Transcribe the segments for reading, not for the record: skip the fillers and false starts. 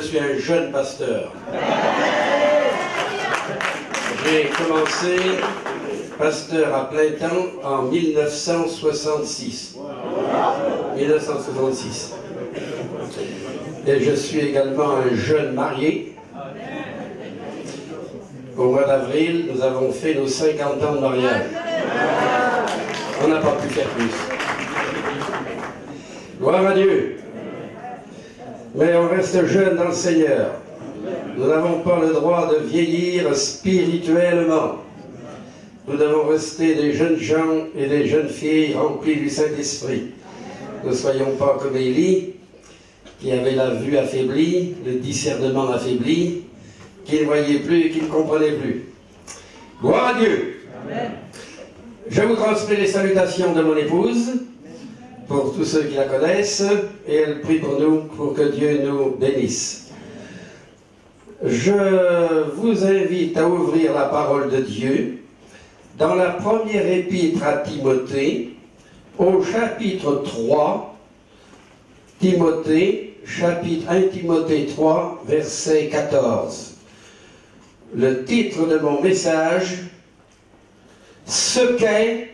je suis un jeune pasteur. J'ai commencé pasteur à plein temps en 1966. 1966. Et je suis également un jeune marié. Au mois d'avril, nous avons fait nos 50 ans de mariage. On n'a pas pu faire plus. Gloire à Dieu. Mais on reste jeune dans le Seigneur. Nous n'avons pas le droit de vieillir spirituellement. Nous devons rester des jeunes gens et des jeunes filles remplis du Saint-Esprit. Ne soyons pas comme Élie, qui avait la vue affaiblie, le discernement affaibli, qui ne voyait plus et qui ne comprenait plus. Gloire à Dieu. Amen. Je vous transmets les salutations de mon épouse, pour tous ceux qui la connaissent, et elle prie pour nous, pour que Dieu nous bénisse. Je vous invite à ouvrir la parole de Dieu dans la première épître à Timothée, au chapitre 3, chapitre 1 Timothée 3, verset 14. Le titre de mon message, ce qu'est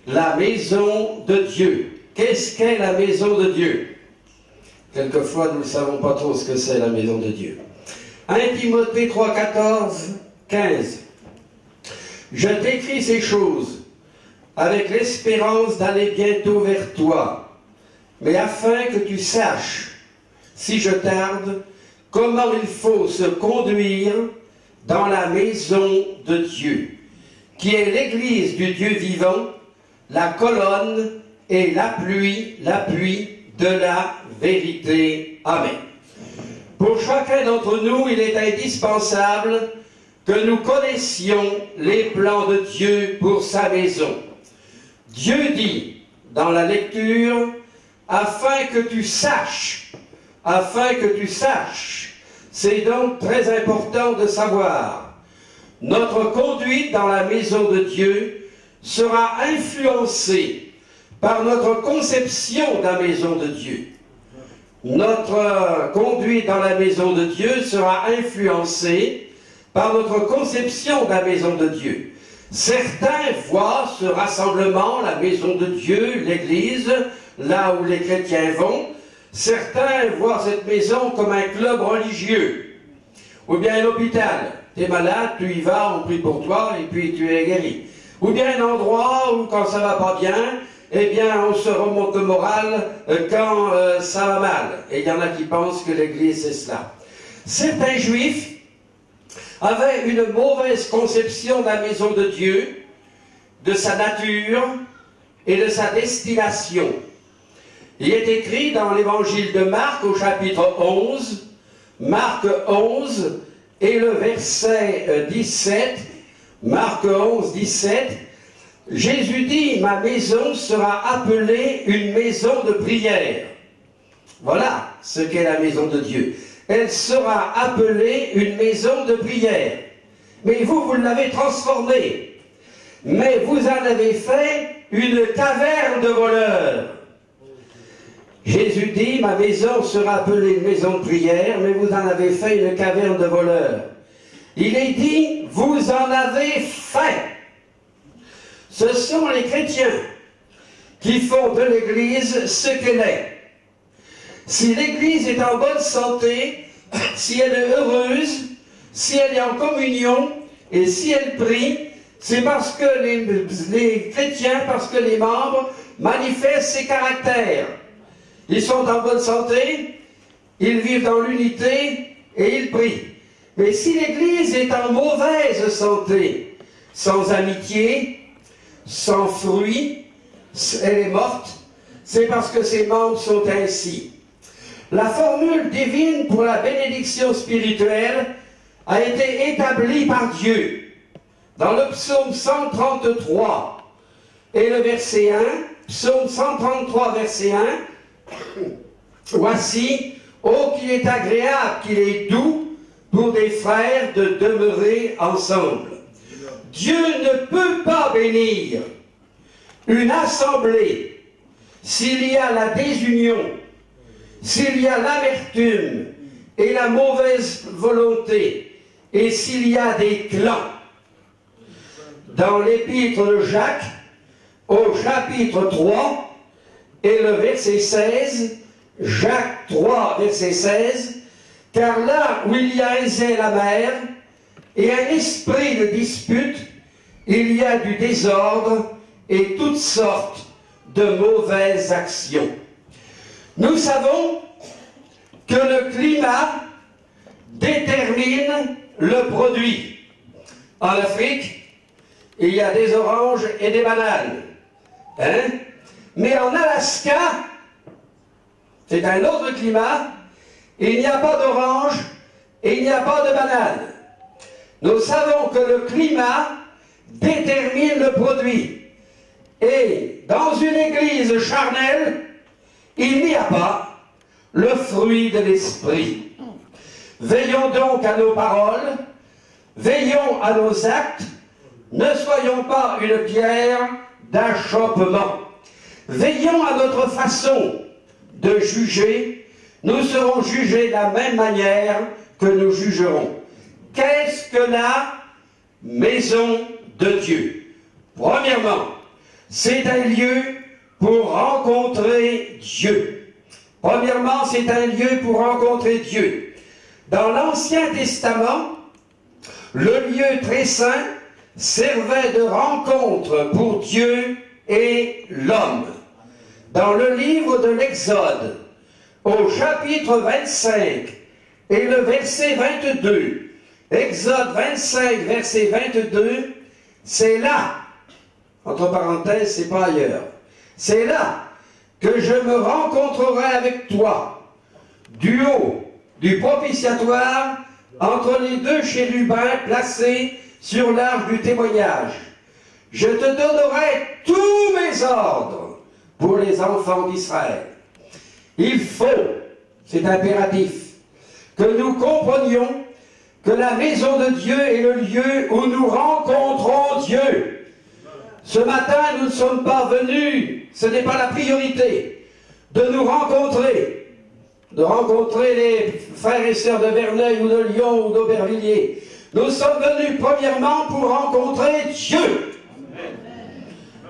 la maison de Dieu. Qu'est-ce qu'est la maison de Dieu? Quelquefois, nous ne savons pas trop ce que c'est la maison de Dieu. 1 Timothée 3, 14, 15. Je t'écris ces choses avec l'espérance d'aller bientôt vers toi, mais afin que tu saches, si je tarde, comment il faut se conduire dans la maison de Dieu, qui est l'église du Dieu vivant, la colonne et l'appui de la vérité. Amen. Pour chacun d'entre nous, il est indispensable que nous connaissions les plans de Dieu pour sa maison. Dieu dit dans la lecture, afin que tu saches, c'est donc très important de savoir. Notre conduite dans la maison de Dieu sera influencée par notre conception de la maison de Dieu. Notre conduite dans la maison de Dieu sera influencée par notre conception de la maison de Dieu. Certains voient ce rassemblement, la maison de Dieu, l'église, là où les chrétiens vont. Certains voient cette maison comme un club religieux, ou bien un hôpital. Tu es malade, tu y vas, on prie pour toi, et puis tu es guéri. Ou bien un endroit où, quand ça va pas bien, eh bien, on se remonte le moral quand ça va mal. Et il y en a qui pensent que l'église, c'est cela. Certains juifs avaient une mauvaise conception de la maison de Dieu, de sa nature et de sa destination. Il est écrit dans l'évangile de Marc au chapitre 11, Marc 11 et le verset 17, Marc 11, 17, Jésus dit, ma maison sera appelée une maison de prière. Voilà ce qu'est la maison de Dieu. Elle sera appelée une maison de prière. Mais vous l'avez transformée. Mais vous en avez fait une caverne de voleurs. Jésus dit, ma maison sera appelée une maison de prière, mais vous en avez fait une caverne de voleurs. Il est dit, vous en avez fait. Ce sont les chrétiens qui font de l'Église ce qu'elle est. Si l'Église est en bonne santé, si elle est heureuse, si elle est en communion et si elle prie, c'est parce que les chrétiens, parce que les membres manifestent ces caractères. Ils sont en bonne santé, ils vivent dans l'unité et ils prient. Mais si l'Église est en mauvaise santé, sans amitié, sans fruit, elle est morte, c'est parce que ses membres sont ainsi. La formule divine pour la bénédiction spirituelle a été établie par Dieu. Dans le psaume 133 et le verset 1, psaume 133 verset 1, voici, oh qu'il est agréable, qu'il est doux pour des frères de demeurer ensemble. Dieu ne peut pas bénir une assemblée s'il y a la désunion, s'il y a l'amertume, et la mauvaise volonté, et s'il y a des clans. Dans l'épître de Jacques, au chapitre 3, et le verset 16, Jacques 3, verset 16, car là où il y a un zèle amer et un esprit de dispute, il y a du désordre et toutes sortes de mauvaises actions. Nous savons que le climat détermine le produit. En Afrique, il y a des oranges et des bananes. Hein? Mais en Alaska, c'est un autre climat, il n'y a pas d'orange et il n'y a pas de bananes. Nous savons que le climat détermine le produit. Et dans une église charnelle, il n'y a pas le fruit de l'esprit. Veillons donc à nos paroles, veillons à nos actes, ne soyons pas une pierre d'achoppement. Veillons à notre façon de juger, nous serons jugés de la même manière que nous jugerons. Qu'est-ce que la maison de Dieu? Premièrement, c'est un lieu pour rencontrer Dieu. Premièrement, c'est un lieu pour rencontrer Dieu. Dans l'Ancien Testament, le lieu très saint servait de rencontre pour Dieu et l'homme. Dans le livre de l'Exode, au chapitre 25 et le verset 22, Exode 25, verset 22, c'est là, entre parenthèses, c'est pas ailleurs, c'est là que je me rencontrerai avec toi, du haut du propitiatoire, entre les deux chérubins placés sur l'arche du témoignage. Je te donnerai tous mes ordres pour les enfants d'Israël. Il faut, c'est impératif, que nous comprenions que la maison de Dieu est le lieu où nous rencontrons Dieu. Ce matin, nous ne sommes pas venus, ce n'est pas la priorité, de nous rencontrer, les frères et sœurs de Verneuil ou de Lyon ou d'Aubervilliers. Nous sommes venus premièrement pour rencontrer Dieu.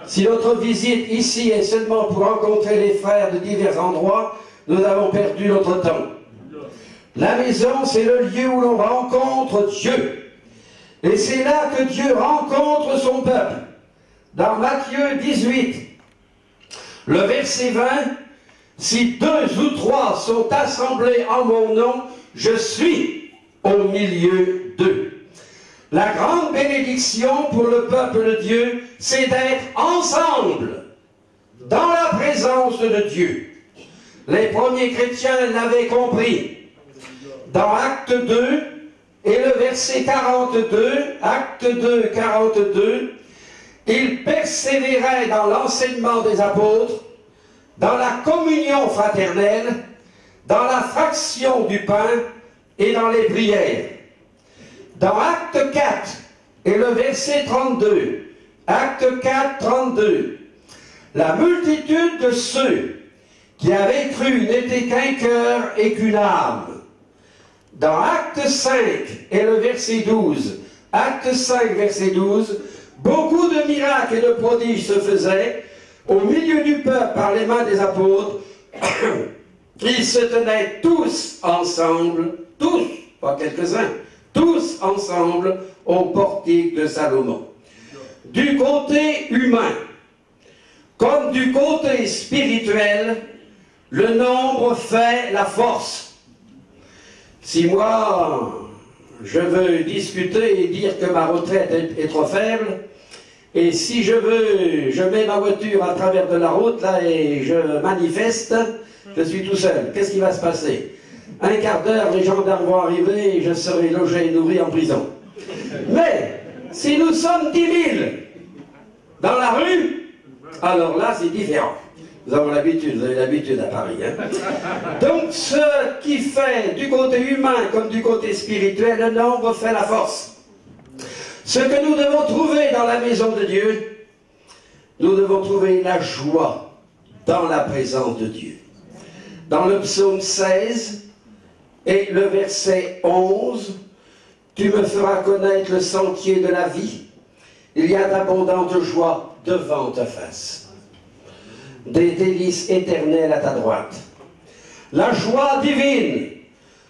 Si notre visite ici est seulement pour rencontrer les frères de divers endroits, nous avons perdu notre temps. La maison, c'est le lieu où l'on rencontre Dieu. Et c'est là que Dieu rencontre son peuple. Dans Matthieu 18, le verset 20, « Si 2 ou 3 sont assemblés en mon nom, je suis au milieu d'eux. » La grande bénédiction pour le peuple de Dieu, c'est d'être ensemble, dans la présence de Dieu. Les premiers chrétiens l'avaient compris. Dans Acte 2 et le verset 42, Acte 2, 42, ils persévéraient dans l'enseignement des apôtres, dans la communion fraternelle, dans la fraction du pain et dans les prières. Dans Acte 4 et le verset 32, Acte 4, 32, la multitude de ceux qui avaient cru n'était qu'un cœur et qu'une âme. Dans Acte 5 et le verset 12, Acte 5, verset 12, beaucoup de miracles et de prodiges se faisaient au milieu du peuple par les mains des apôtres. Ils se tenaient tous ensemble, tous, pas quelques-uns, tous ensemble au portique de Salomon. Du côté humain, comme du côté spirituel, le nombre fait la force. Si moi, je veux discuter et dire que ma retraite est trop faible, et si je mets ma voiture à travers de la route, là, et je manifeste, je suis tout seul. Qu'est-ce qui va se passer? Un quart d'heure, les gendarmes vont arriver et je serai logé et nourri en prison. Mais, si nous sommes 10 000 dans la rue, alors là, c'est différent. Nous avons l'habitude, vous avez l'habitude à Paris. Hein? Donc, ce qui fait du côté humain comme du côté spirituel, le nombre fait la force. Ce que nous devons trouver dans la maison de Dieu, nous devons trouver la joie dans la présence de Dieu. Dans le psaume 16, Et le verset 11, « Tu me feras connaître le sentier de la vie. Il y a d'abondantes joies devant ta face. Des délices éternelles à ta droite. » La joie divine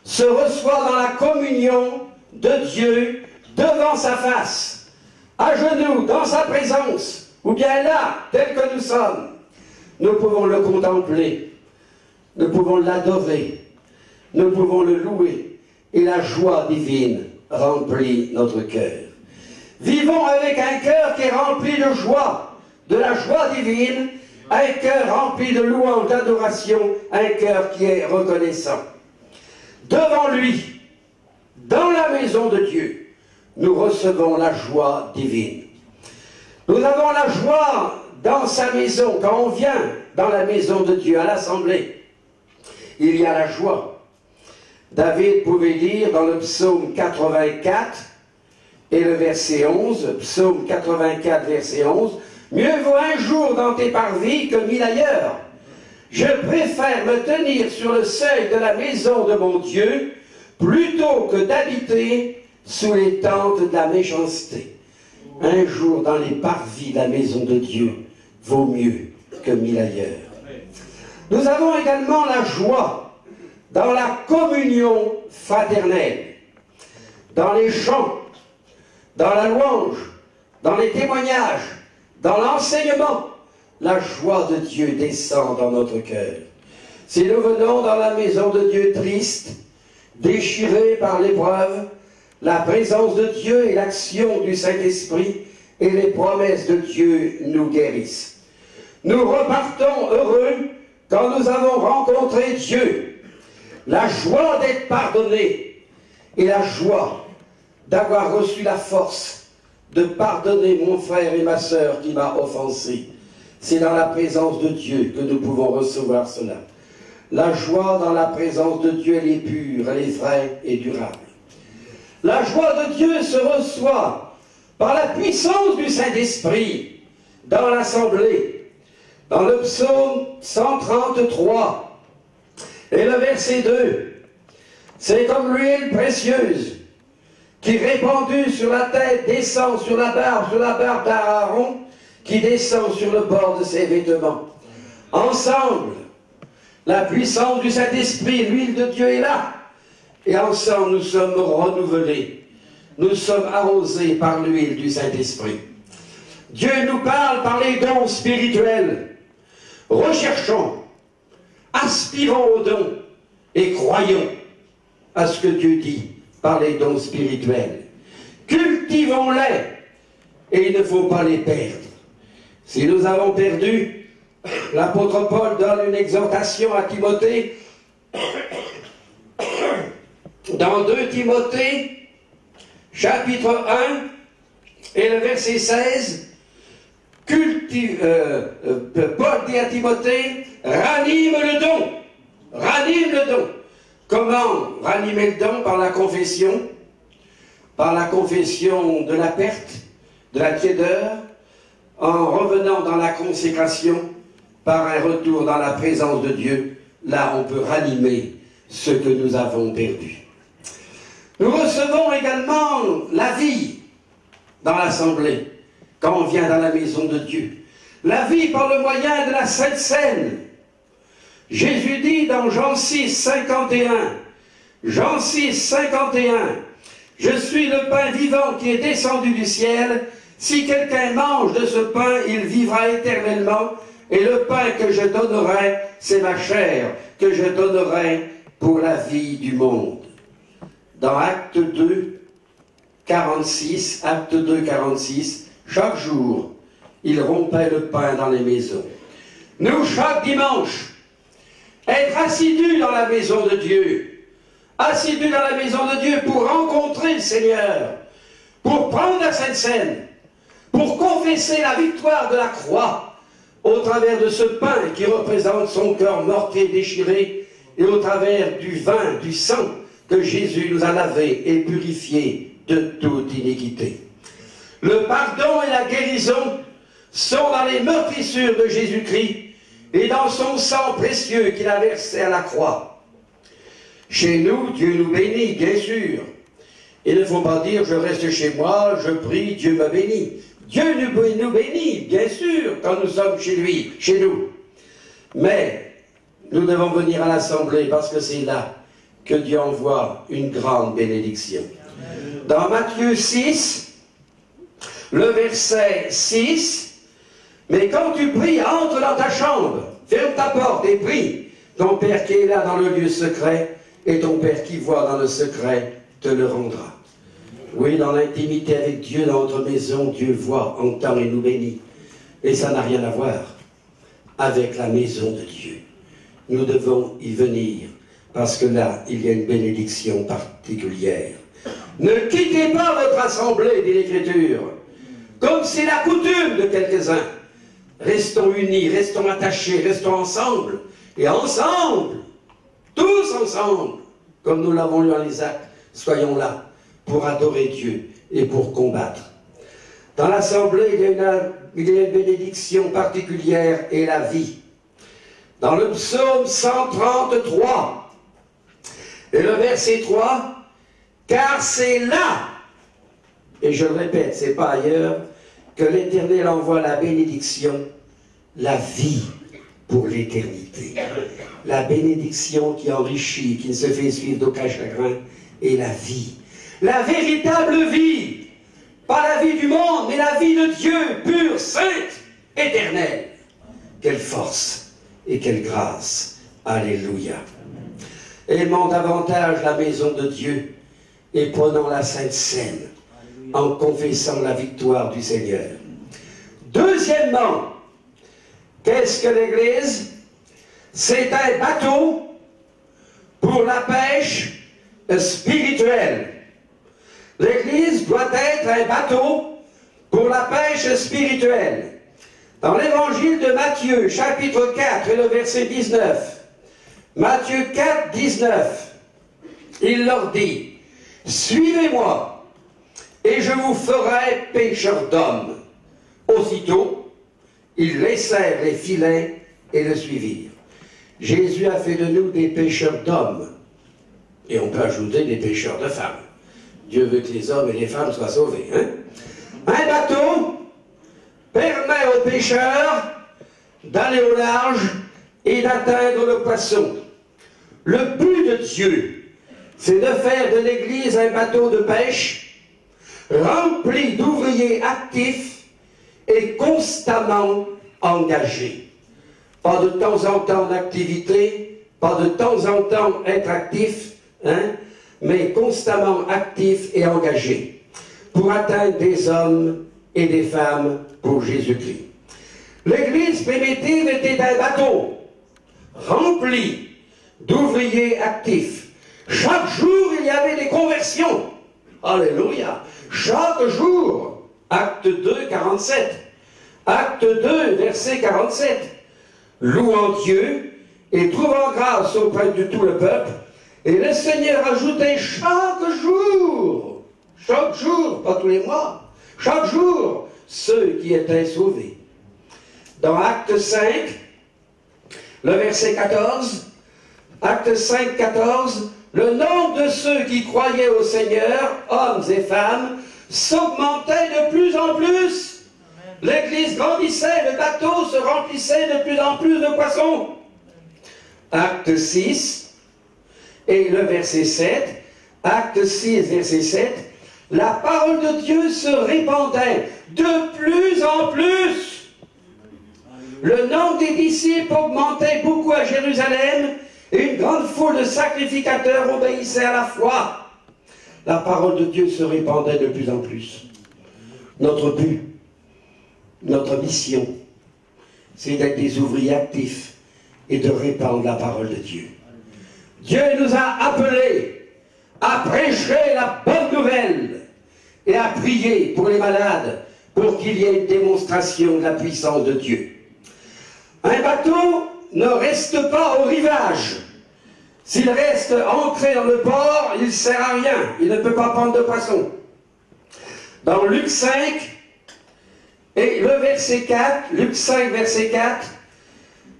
se reçoit dans la communion de Dieu devant sa face, à genoux, dans sa présence, ou bien là, tel que nous sommes. Nous pouvons le contempler, nous pouvons l'adorer, nous pouvons le louer, et la joie divine remplit notre cœur. Vivons avec un cœur qui est rempli de joie, de la joie divine, un cœur rempli de louange, d'adoration, un cœur qui est reconnaissant. Devant lui, dans la maison de Dieu, nous recevons la joie divine. Nous avons la joie dans sa maison, quand on vient dans la maison de Dieu, à l'assemblée. Il y a la joie. David pouvait lire dans le psaume 84 et le verset 11, psaume 84, verset 11, « Mieux vaut un jour dans tes parvis que 1000 ailleurs. Je préfère me tenir sur le seuil de la maison de mon Dieu plutôt que d'habiter sous les tentes de la méchanceté. » Un jour dans les parvis de la maison de Dieu vaut mieux que 1000 ailleurs. Nous avons également la joie dans la communion fraternelle, dans les chants, dans la louange, dans les témoignages, dans l'enseignement. La joie de Dieu descend dans notre cœur. Si nous venons dans la maison de Dieu triste, déchirés par l'épreuve, la présence de Dieu et l'action du Saint-Esprit et les promesses de Dieu nous guérissent. Nous repartons heureux quand nous avons rencontré Dieu. La joie d'être pardonné et la joie d'avoir reçu la force de pardonner mon frère et ma sœur qui m'a offensé. C'est dans la présence de Dieu que nous pouvons recevoir cela. La joie dans la présence de Dieu, elle est pure, elle est vraie et durable. La joie de Dieu se reçoit par la puissance du Saint-Esprit dans l'assemblée. Dans le psaume 133 et le verset 2, c'est comme l'huile précieuse qui répandue sur la tête descend sur la barbe d'Aaron, qui descend sur le bord de ses vêtements. Ensemble, la puissance du Saint-Esprit, l'huile de Dieu est là. Et ensemble, nous sommes renouvelés. Nous sommes arrosés par l'huile du Saint-Esprit. Dieu nous parle par les dons spirituels. Recherchons, aspirons aux dons et croyons à ce que Dieu dit par les dons spirituels. Cultivons-les et il ne faut pas les perdre. Si nous avons perdu, l'apôtre Paul donne une exhortation à Timothée dans 2 Timothée, chapitre 1, et le verset 16, Paul dit à Timothée, ranime le don, ranime le don. Comment ranimer le don? Par la confession de la perte, de la tiédeur, en revenant dans la consécration, par un retour dans la présence de Dieu. Là, on peut ranimer ce que nous avons perdu. Nous recevons également la vie dans l'assemblée, quand on vient dans la maison de Dieu. La vie par le moyen de la Sainte Seine. Jésus dit dans Jean 6, 51, Jean 6, 51, « Je suis le pain vivant qui est descendu du ciel. Si quelqu'un mange de ce pain, il vivra éternellement. Et le pain que je donnerai, c'est ma chair, que je donnerai pour la vie du monde. » Dans Acte 2, 46, Acte 2, 46, chaque jour, il rompait le pain dans les maisons. Nous, chaque dimanche, être assidus dans la maison de Dieu, assidus dans la maison de Dieu pour rencontrer le Seigneur, pour prendre la Sainte Seine, pour confesser la victoire de la croix, au travers de ce pain qui représente son cœur meurtri, déchiré, et au travers du vin, du sang, que Jésus nous a lavé et purifié de toute iniquité. Le pardon et la guérison sont dans les meurtrissures de Jésus-Christ et dans son sang précieux qu'il a versé à la croix. Chez nous, Dieu nous bénit, bien sûr. Il ne faut pas dire, je reste chez moi, je prie, Dieu m'a béni. Dieu nous bénit, bien sûr, quand nous sommes chez lui, chez nous. Mais nous devons venir à l'Assemblée parce que c'est là que Dieu envoie une grande bénédiction. Dans Matthieu 6, le verset 6, mais quand tu pries, entre dans ta chambre, ferme ta porte et prie. Ton Père qui est là dans le lieu secret, et ton Père qui voit dans le secret te le rendra. Oui, dans l'intimité avec Dieu, dans notre maison, Dieu voit, entend et nous bénit. Et ça n'a rien à voir avec la maison de Dieu. Nous devons y venir, parce que là, il y a une bénédiction particulière. Ne quittez pas votre assemblée, dit l'Écriture, comme c'est la coutume de quelques-uns. Restons unis, restons attachés, restons ensemble, et ensemble, tous ensemble, comme nous l'avons lu dans les Actes, soyons là pour adorer Dieu et pour combattre. Dans l'assemblée, il y a une bénédiction particulière et la vie. Dans le psaume 133, et le verset 3, car c'est là, et je le répète, c'est pas ailleurs, que l'Éternel envoie la bénédiction, la vie pour l'éternité. La bénédiction qui enrichit, qui ne se fait suivre d'aucun chagrin, et la vie. La véritable vie. Pas la vie du monde, mais la vie de Dieu, pure, sainte, éternelle. Quelle force et quelle grâce. Alléluia. Aimons davantage la maison de Dieu et prenons la Sainte Seine en confessant la victoire du Seigneur. Deuxièmement, qu'est-ce que l'Église? C'est un bateau pour la pêche spirituelle. L'Église doit être un bateau pour la pêche spirituelle. Dans l'évangile de Matthieu, chapitre 4 et le verset 19, Matthieu 4, 19, il leur dit, « Suivez-moi, et je vous ferai pêcheurs d'hommes. » Aussitôt, ils laissèrent les filets et le suivirent. Jésus a fait de nous des pêcheurs d'hommes. Et on peut ajouter des pêcheurs de femmes. Dieu veut que les hommes et les femmes soient sauvés. Hein? Un bateau permet aux pêcheurs d'aller au large et d'atteindre le poisson. Le but de Dieu, c'est de faire de l'Église un bateau de pêche rempli d'ouvriers actifs et constamment engagés. Pas de temps en temps d'activité, pas de temps en temps être actif, hein, mais constamment actif et engagé pour atteindre des hommes et des femmes pour Jésus-Christ. L'Église primitive était un bateau rempli d'ouvriers actifs. Chaque jour, il y avait des conversions. Alléluia. Chaque jour. Acte 2, 47. Acte 2, verset 47. Louant Dieu et trouvant grâce auprès de tout le peuple, et le Seigneur ajoutait chaque jour, pas tous les mois, chaque jour, ceux qui étaient sauvés. Dans Acte 5, le verset 14, Acte 5, 14, le nombre de ceux qui croyaient au Seigneur, hommes et femmes, s'augmentait de plus en plus. L'Église grandissait, le bateau se remplissait de plus en plus de poissons. Acte 6, et le verset 7, Acte 6, verset 7, la parole de Dieu se répandait de plus en plus. Le nombre des disciples augmentait beaucoup à Jérusalem, et une grande foule de sacrificateurs obéissait à la foi. La parole de Dieu se répandait de plus en plus. Notre but, notre mission, c'est d'être des ouvriers actifs et de répandre la parole de Dieu. Dieu nous a appelés à prêcher la bonne nouvelle et à prier pour les malades pour qu'il y ait une démonstration de la puissance de Dieu. Un bateau ne reste pas au rivage. S'il reste ancré dans le port, il ne sert à rien. Il ne peut pas prendre de poisson. Dans Luc 5, et le verset 4, Luc 5, verset 4,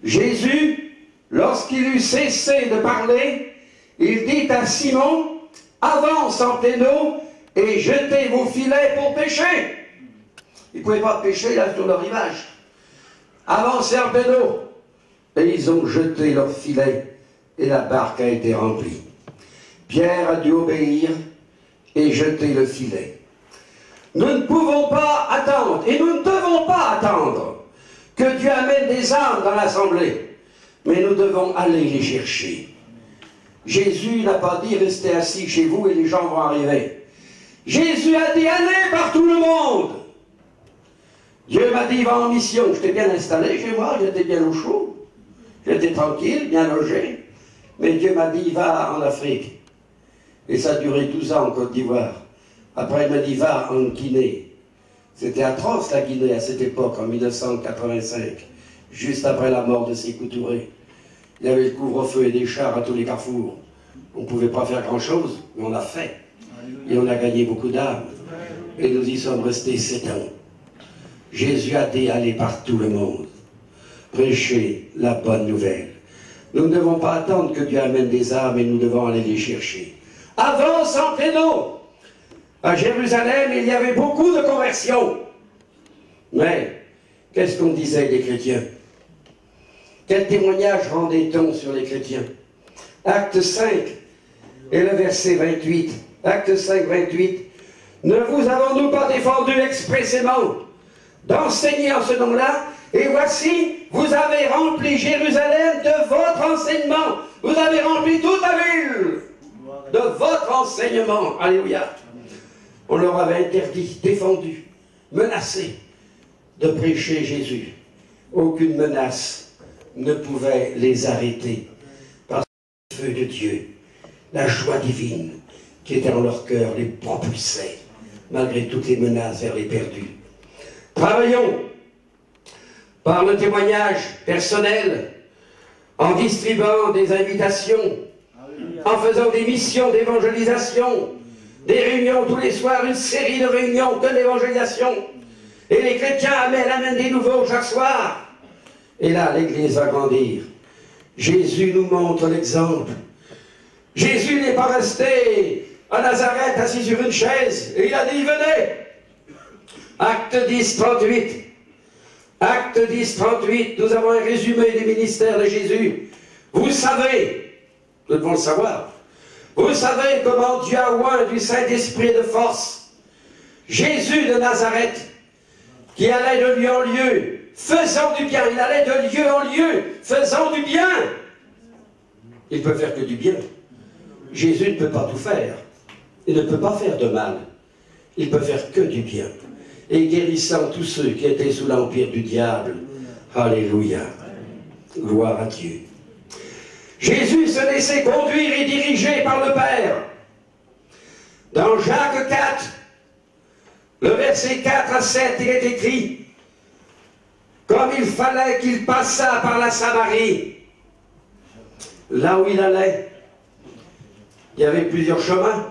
Jésus, lorsqu'il eut cessé de parler, il dit à Simon, avance en pleine eau et jetez vos filets pour pêcher. Ils ne pouvaient pas pêcher là sur le rivage. Avancez en pleine eau. Et ils ont jeté leurs filets et la barque a été remplie. Pierre a dû obéir et jeter le filet. Nous ne pouvons pas attendre, et nous ne devons pas attendre, que Dieu amène des âmes dans l'assemblée, mais nous devons aller les chercher. Jésus n'a pas dit restez assis chez vous et les gens vont arriver. Jésus a dit allez par tout le monde. Dieu m'a dit va en mission. J'étais bien installé chez moi, j'étais bien au chaud, j'étais tranquille, bien logé. Mais Dieu m'a dit va en Afrique. Et ça a duré 12 ans en Côte d'Ivoire. Après, il m'a dit, va en Guinée. C'était atroce, la Guinée, à cette époque, en 1985, juste après la mort de Sékou Touré. Il y avait le couvre-feu et des chars à tous les carrefours. On ne pouvait pas faire grand-chose, mais on a fait. Et on a gagné beaucoup d'âmes. Et nous y sommes restés 7 ans. Jésus a dit, allez par tout le monde. Prêcher la bonne nouvelle. Nous ne devons pas attendre que Dieu amène des âmes, et nous devons aller les chercher. Avance en pleine eau. À Jérusalem, il y avait beaucoup de conversions. Mais, qu'est-ce qu'on disait des chrétiens? Quel témoignage rendait-on sur les chrétiens? Acte 5 et le verset 28. Acte 5, 28. Ne vous avons-nous pas défendu expressément d'enseigner en ce nom-là? Et voici, vous avez rempli Jérusalem de votre enseignement. Vous avez rempli toute la ville de votre enseignement. Alléluia. On leur avait interdit, défendu, menacé de prêcher Jésus. Aucune menace ne pouvait les arrêter. Parce que le feu de Dieu, la joie divine qui était en leur cœur les propulsait, malgré toutes les menaces vers les perdus. Travaillons par le témoignage personnel, en distribuant des invitations, en faisant des missions d'évangélisation, des réunions tous les soirs, une série de réunions que d'évangélisation. Et les chrétiens amènent des nouveaux chaque soir. Et là, l'Église va grandir. Jésus nous montre l'exemple. Jésus n'est pas resté à Nazareth assis sur une chaise. Et il a dit, venez. Acte 10, 38. Acte 10, 38. Nous avons un résumé des ministères de Jésus. Vous savez, nous devons le savoir, vous savez comment Dieu a oint du Saint-Esprit de force Jésus de Nazareth, qui allait de lieu en lieu, faisant du bien. Il allait de lieu en lieu, faisant du bien. Il ne peut faire que du bien. Jésus ne peut pas tout faire. Il ne peut pas faire de mal. Il peut faire que du bien. Et guérissant tous ceux qui étaient sous l'empire du diable. Alléluia. Gloire à Dieu. Jésus se laissait conduire et diriger par le Père. Dans Jacques 4, le verset 4 à 7, il est écrit, comme il fallait qu'il passât par la Samarie, là où il allait, il y avait plusieurs chemins.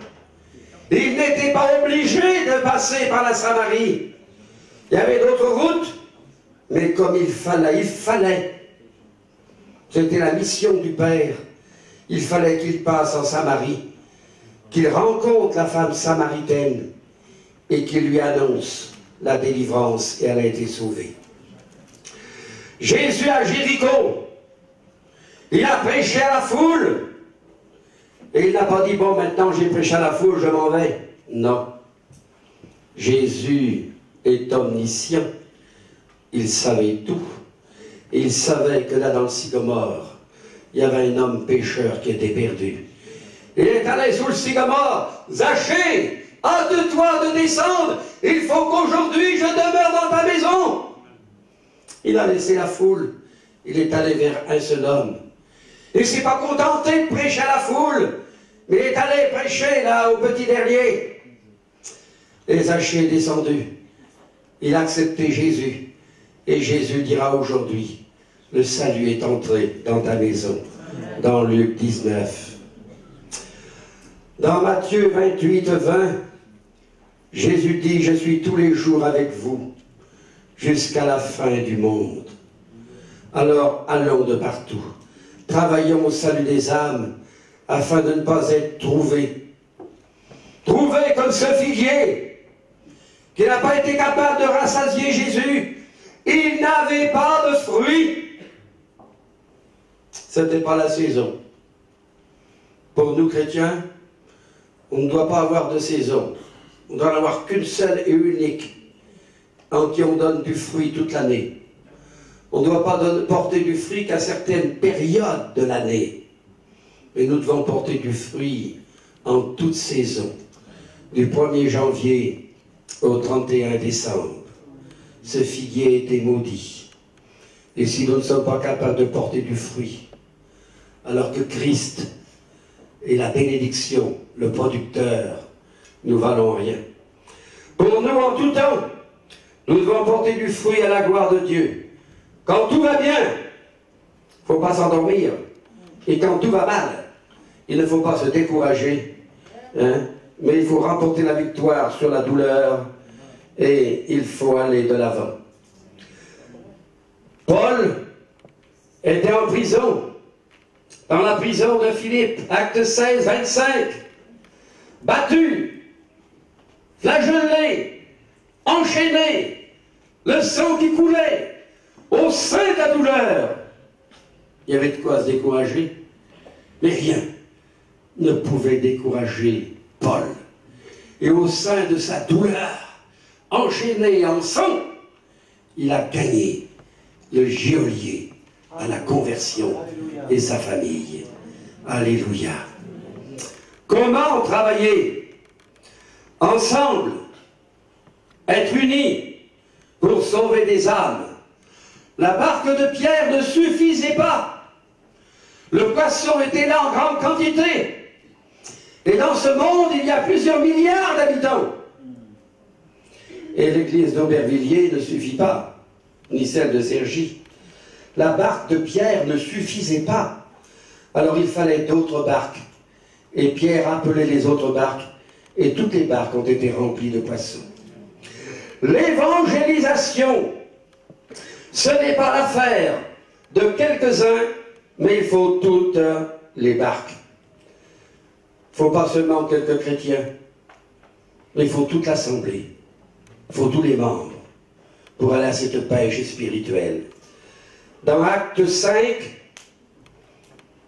Il n'était pas obligé de passer par la Samarie. Il y avait d'autres routes, mais comme il fallait. C'était la mission du Père. Il fallait qu'il passe en Samarie, qu'il rencontre la femme samaritaine et qu'il lui annonce la délivrance, et elle a été sauvée. Jésus à Jéricho, il a prêché à la foule, et il n'a pas dit, bon, maintenant j'ai prêché à la foule, je m'en vais. Non. Jésus est omniscient. Il savait tout. Et il savait que là, dans le sycomore, il y avait un homme pécheur qui était perdu. Il est allé sous le sycomore. Zachée, hâte-toi de descendre. Il faut qu'aujourd'hui je demeure dans ta maison. Il a laissé la foule. Il est allé vers un seul homme. Il ne s'est pas contenté de prêcher à la foule, mais il est allé prêcher là au petit dernier. Et Zachée est descendu. Il a accepté Jésus. Et Jésus dira aujourd'hui, le salut est entré dans ta maison. Dans Luc 19. Dans Matthieu 28, 20, Jésus dit, je suis tous les jours avec vous, jusqu'à la fin du monde. Alors allons de partout. Travaillons au salut des âmes, afin de ne pas être trouvé. Trouvé comme ce figuier qui n'a pas été capable de rassasier Jésus. Il n'avait pas de fruits. Ce n'était pas la saison. Pour nous chrétiens, on ne doit pas avoir de saison. On doit en avoir qu'une seule et unique, en qui on donne du fruit toute l'année. On ne doit pas porter du fruit qu'à certaines périodes de l'année. Mais nous devons porter du fruit en toute saison, du 1er janvier au 31 décembre. Ce figuier était maudit. Et si nous ne sommes pas capables de porter du fruit, alors que Christ est la bénédiction, le producteur, nous valons rien. Pour nous, en tout temps, nous devons porter du fruit à la gloire de Dieu. Quand tout va bien, il ne faut pas s'endormir. Et quand tout va mal, il ne faut pas se décourager, hein, mais il faut remporter la victoire sur la douleur et il faut aller de l'avant. Paul était en prison, dans la prison de Philippe, acte 16, 25, battu, flagellé, enchaîné, le sang qui coulait, au sein de la douleur. Il y avait de quoi se décourager, mais rien ne pouvait décourager Paul. Et au sein de sa douleur, enchaîné en sang, il a gagné le geôlier à la conversion et sa famille. Alléluia. Comment travailler ensemble, être unis pour sauver des âmes? La barque de Pierre ne suffisait pas. Le poisson était là en grande quantité. Et dans ce monde, il y a plusieurs milliards d'habitants. Et l'église d'Aubervilliers ne suffit pas, ni celle de Cergy. La barque de Pierre ne suffisait pas. Alors il fallait d'autres barques. Et Pierre appelait les autres barques. Et toutes les barques ont été remplies de poissons. L'évangélisation, ce n'est pas l'affaire de quelques-uns, mais il faut toutes les barques. Il ne faut pas seulement quelques chrétiens, mais il faut toute l'assemblée. Il faut tous les membres pour aller à cette pêche spirituelle. Dans Acte 5,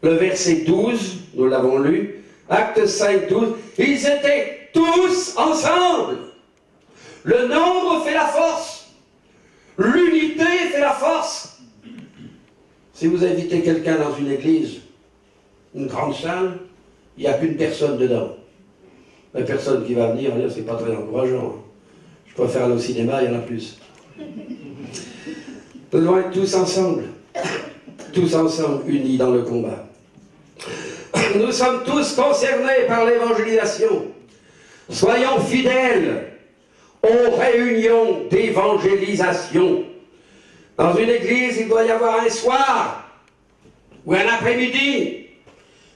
le verset 12, nous l'avons lu, Acte 5, 12, ils étaient tous ensemble. Le nombre fait la force. L'unité fait la force. Si vous invitez quelqu'un dans une église, une grande salle, il n'y a qu'une personne dedans. La personne qui va venir, c'est pas très encourageant. Je préfère aller au cinéma, il y en a plus. Nous devons être tous ensemble, unis dans le combat. Nous sommes tous concernés par l'évangélisation. Soyons fidèles aux réunions d'évangélisation. Dans une église, il doit y avoir un soir ou un après-midi.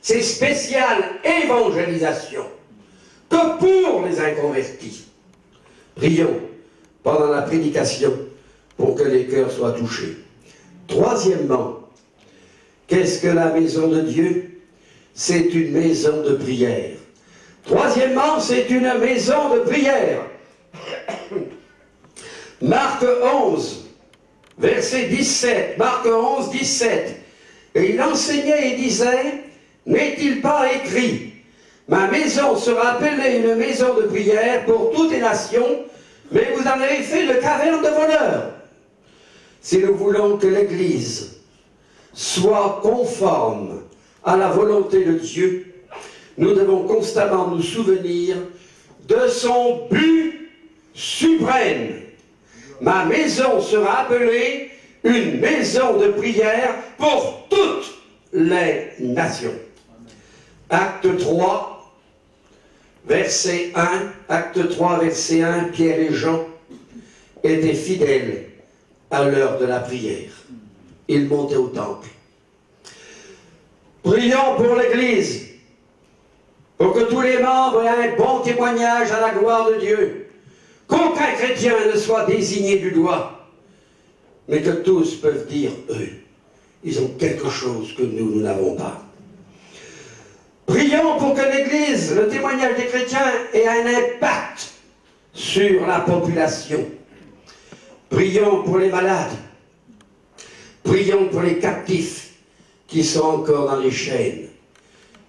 C'est spécial évangélisation que pour les inconvertis. Prions pendant la prédication pour que les cœurs soient touchés. Troisièmement, qu'est-ce que la maison de Dieu? C'est une maison de prière. Troisièmement, c'est une maison de prière. Marc 11, verset 17. Marc 11, 17. Et il enseignait et disait, n'est-il pas écrit, ma maison sera appelée une maison de prière pour toutes les nations, mais vous en avez fait une caverne de voleurs. Si nous voulons que l'Église soit conforme à la volonté de Dieu, nous devons constamment nous souvenir de son but suprême. Ma maison sera appelée une maison de prière pour toutes les nations. Acte 3, verset 1, Acte 3, verset 1, Pierre et Jean étaient fidèles à l'heure de la prière. Ils montaient au temple. Prions pour l'Église, pour que tous les membres aient un bon témoignage à la gloire de Dieu, qu'aucun chrétien ne soit désigné du doigt, mais que tous peuvent dire, eux, ils ont quelque chose que nous n'avons pas. Prions pour que l'Église, le témoignage des chrétiens, ait un impact sur la population. Prions pour les malades. Prions pour les captifs qui sont encore dans les chaînes.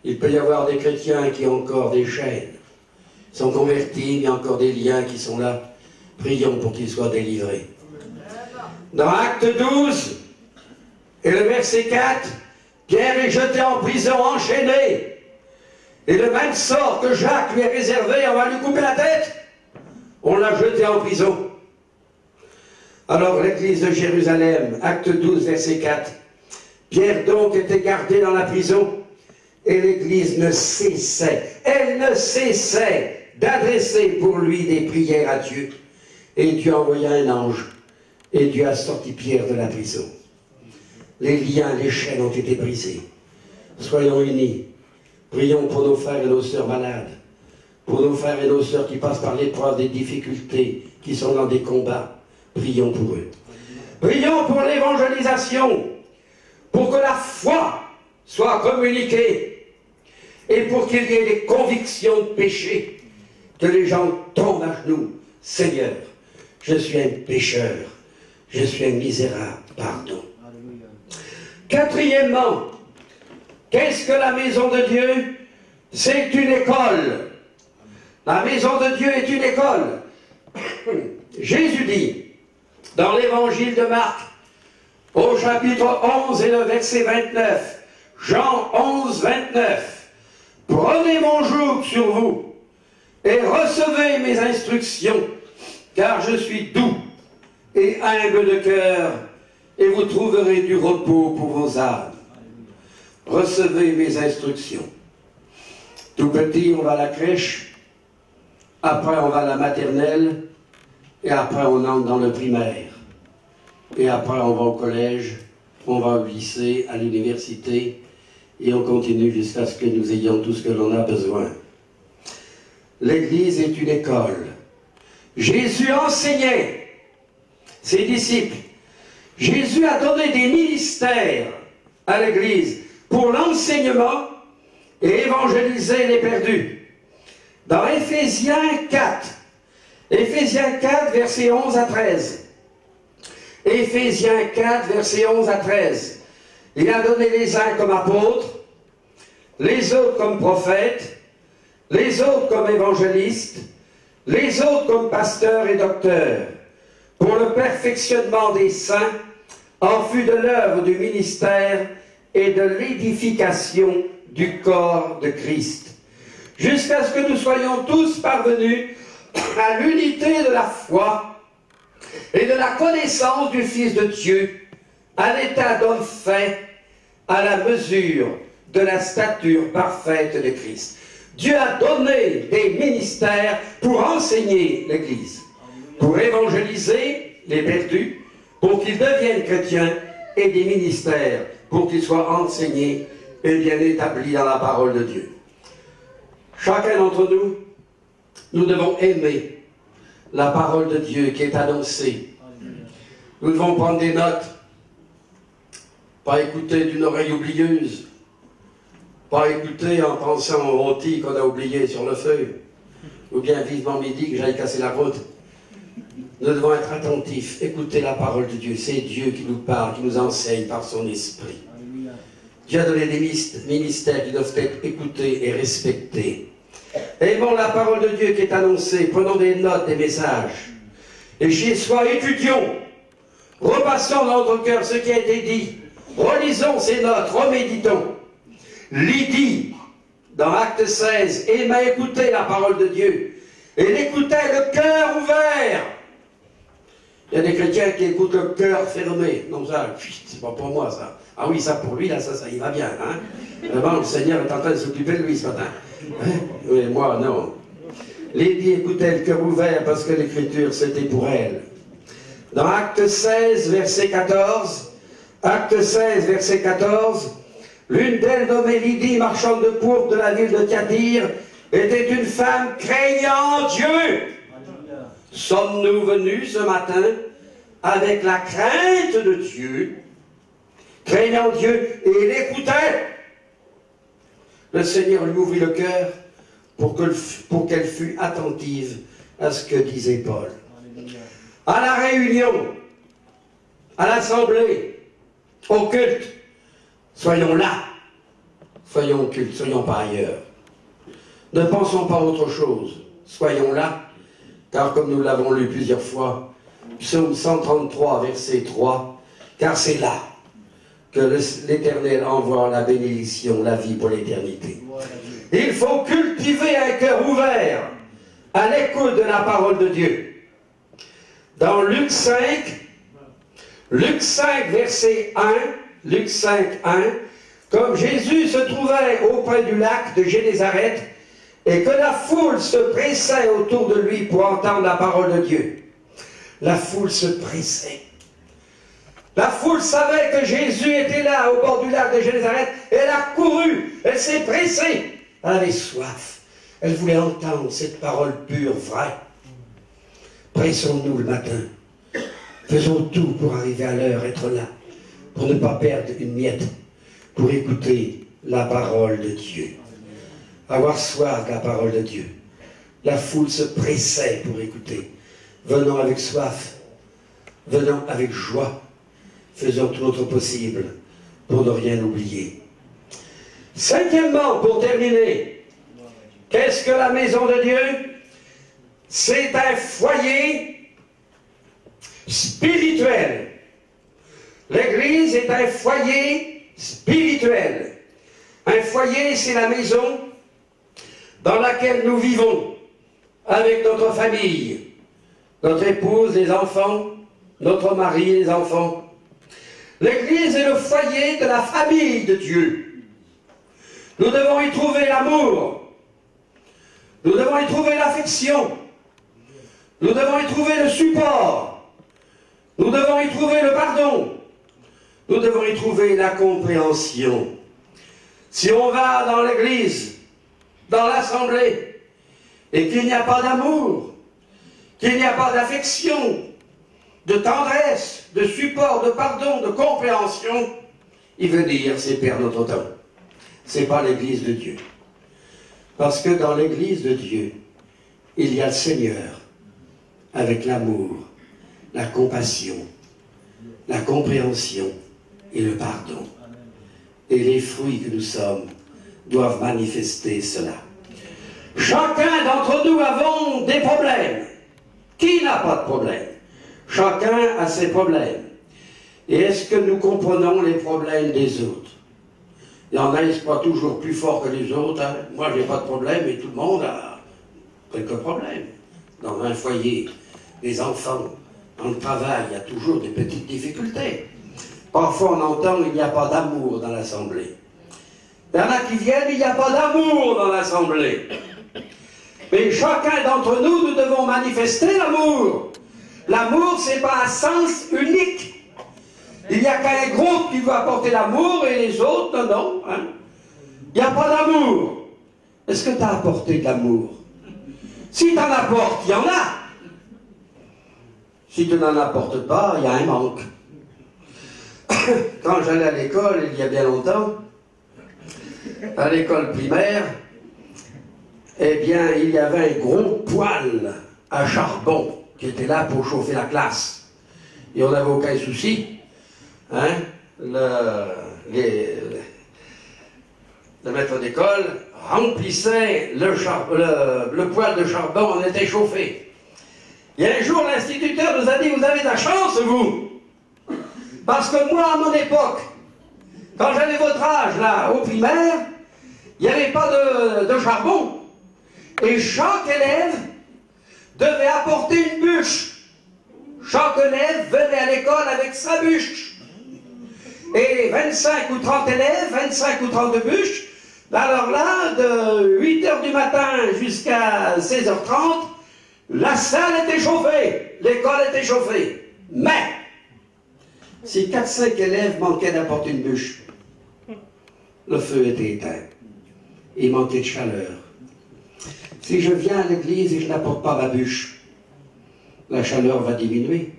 Il peut y avoir des chrétiens qui ont encore des chaînes. Ils sont convertis, il y a encore des liens qui sont là. Prions pour qu'ils soient délivrés. Dans Acte 12, et le verset 4, Pierre est jeté en prison, enchaîné. Et le même sort que Jacques lui a réservé, on va lui couper la tête. On l'a jeté en prison. Alors l'église de Jérusalem, Acte 12, verset 4. Pierre donc était gardé dans la prison, et l'église ne cessait, elle ne cessait d'adresser pour lui des prières à Dieu. Et Dieu envoya un ange, et Dieu a sorti Pierre de la prison. Les liens, les chaînes ont été brisés. Soyons unis. Prions pour nos frères et nos sœurs malades, pour nos frères et nos sœurs qui passent par l'épreuve des difficultés, qui sont dans des combats. Prions pour eux. Prions pour l'évangélisation, pour que la foi soit communiquée et pour qu'il y ait des convictions de péché, que les gens tombent à genoux. Seigneur, je suis un pécheur, je suis un misérable, pardon. Quatrièmement, qu'est-ce que la maison de Dieu? C'est une école. La maison de Dieu est une école. Jésus dit, dans l'évangile de Marc, au chapitre 11 et le verset 29, Jean 11, 29, « Prenez mon joug sur vous et recevez mes instructions, car je suis doux et humble de cœur, et vous trouverez du repos pour vos âmes. » Recevez mes instructions. Tout petit, on va à la crèche, après on va à la maternelle, et après on entre dans le primaire. Et après on va au collège, on va au lycée, à l'université, et on continue jusqu'à ce que nous ayons tout ce que l'on a besoin. L'Église est une école. Jésus enseignait ses disciples. Jésus a donné des ministères à l'Église pour l'enseignement et évangéliser les perdus. Dans Éphésiens 4, Éphésiens 4, versets 11 à 13. Éphésiens 4, versets 11 à 13. Il a donné les uns comme apôtres, les autres comme prophètes, les autres comme évangélistes, les autres comme pasteurs et docteurs, pour le perfectionnement des saints, en vue de l'œuvre du ministère et de l'édification du corps de Christ, jusqu'à ce que nous soyons tous parvenus à l'unité de la foi et de la connaissance du Fils de Dieu, à l'état d'homme fait, à la mesure de la stature parfaite de Christ. Dieu a donné des ministères pour enseigner l'Église, pour évangéliser les perdus, pour qu'ils deviennent chrétiens, et des ministères pour qu'ils soient enseignés et bien établis dans la parole de Dieu. Chacun d'entre nous, nous devons aimer la parole de Dieu qui est annoncée. Nous devons prendre des notes, pas écouter d'une oreille oublieuse, pas écouter en pensant au rôti qu'on a oublié sur le feu, ou bien vivement midi que j'aille casser la route. Nous devons être attentifs, écouter la parole de Dieu. C'est Dieu qui nous parle, qui nous enseigne par son esprit. Dieu a donné des ministères qui doivent être écoutés et respectés. Aimons la parole de Dieu qui est annoncée, prenons des notes, des messages. Et chez soi, étudions, repassons dans notre cœur ce qui a été dit, relisons ces notes, reméditons. Lydie, dans Acte 16, aima écouter la parole de Dieu. Et l'écoutait le cœur ouvert. Il y a des chrétiens qui écoutent le cœur fermé. Non, ça, c'est pas pour moi, ça. Ah oui, ça pour lui, là, ça y va bien. Hein? Vraiment, le Seigneur est en train de s'occuper de lui ce matin. Hein? Mais moi, non. Lydie écoutait le cœur ouvert parce que l'Écriture, c'était pour elle. Dans Acte 16, verset 14, Acte 16, verset 14, l'une d'elles, nommée Lydie, marchande de pourpre de la ville de Thyatire, était une femme craignant Dieu. Sommes-nous venus ce matin avec la crainte de Dieu, craignant Dieu, et l'écoutait? le Seigneur lui ouvrit le cœur pour qu'elle fût attentive à ce que disait Paul. À la réunion, à l'assemblée, au culte, soyons là, soyons au culte, soyons pas ailleurs. Ne pensons pas à autre chose, soyons là, car comme nous l'avons lu plusieurs fois, Psaume 133, verset 3, car c'est là que l'Éternel envoie la bénédiction, la vie pour l'éternité. Il faut cultiver un cœur ouvert à l'écoute de la parole de Dieu. Dans Luc 5, verset 1, Luc 5, 1, comme Jésus se trouvait auprès du lac de Génézareth et que la foule se pressait autour de lui pour entendre la parole de Dieu. La foule se pressait. La foule savait que Jésus était là, au bord du lac de Génézareth. Elle a couru, elle s'est pressée. Elle avait soif. Elle voulait entendre cette parole pure, vraie. Pressons-nous le matin. Faisons tout pour arriver à l'heure, être là, pour ne pas perdre une miette, pour écouter la parole de Dieu. Avoir soif de la parole de Dieu. La foule se pressait pour écouter. Venons avec soif, venons avec joie, faisons tout notre possible pour ne rien oublier. Cinquièmement, pour terminer, qu'est-ce que la maison de Dieu? C'est un foyer spirituel. L'Église est un foyer spirituel. Un foyer, c'est la maison dans laquelle nous vivons avec notre famille, notre épouse, les enfants, notre mari, les enfants. L'Église est le foyer de la famille de Dieu. Nous devons y trouver l'amour. Nous devons y trouver l'affection. Nous devons y trouver le support. Nous devons y trouver le pardon. Nous devons y trouver la compréhension. Si on va dans l'Église, dans l'Assemblée, et qu'il n'y a pas d'amour, qu'il n'y a pas d'affection, de tendresse, de support, de pardon, de compréhension, il veut dire c'est perdre notre temps. C'est pas l'Église de Dieu. Parce que dans l'Église de Dieu, il y a le Seigneur avec l'amour, la compassion, la compréhension et le pardon. Et les fruits que nous sommes doivent manifester cela. Chacun d'entre nous avons des problèmes. Qui n'a pas de problème? Chacun a ses problèmes. Et est-ce que nous comprenons les problèmes des autres? Il y en a, ils se croient toujours plus forts que les autres. Hein. Moi, j'ai pas de problème et tout le monde a quelques problèmes. Dans un foyer, des enfants, dans le travail, il y a toujours des petites difficultés. Parfois, on entend qu'il n'y a pas d'amour dans l'Assemblée. Il y en a qui viennent, il n'y a pas d'amour dans l'Assemblée. Mais chacun d'entre nous, nous devons manifester l'amour. L'amour, ce n'est pas un sens unique. Il n'y a qu'un groupe qui doit apporter l'amour et les autres, non, non. Hein. Il n'y a pas d'amour. Est-ce que tu as apporté de l'amour? Si tu en apportes, il y en a. Si tu n'en apportes pas, il y a un manque. Quand j'allais à l'école, il y a bien longtemps, à l'école primaire, eh bien, il y avait un gros poêle à charbon qui était là pour chauffer la classe. Et on n'avait aucun souci. Hein? Le maître d'école remplissait le poêle de charbon, on était chauffé. Et un jour, l'instituteur nous a dit, vous avez de la chance, vous. Parce que moi, à mon époque, quand j'avais votre âge, là, au primaire, il n'y avait pas de charbon. Et chaque élève devait apporter une bûche. Chaque élève venait à l'école avec sa bûche. Et 25 ou 30 élèves, 25 ou 30 bûches. Alors là, de 8 h du matin jusqu'à 16 h 30, la salle était chauffée, l'école était chauffée. Mais, si 4-5 élèves manquaient d'apporter une bûche, le feu était éteint. Il manquait de chaleur. Si je viens à l'église et je n'apporte pas ma bûche, la chaleur va diminuer.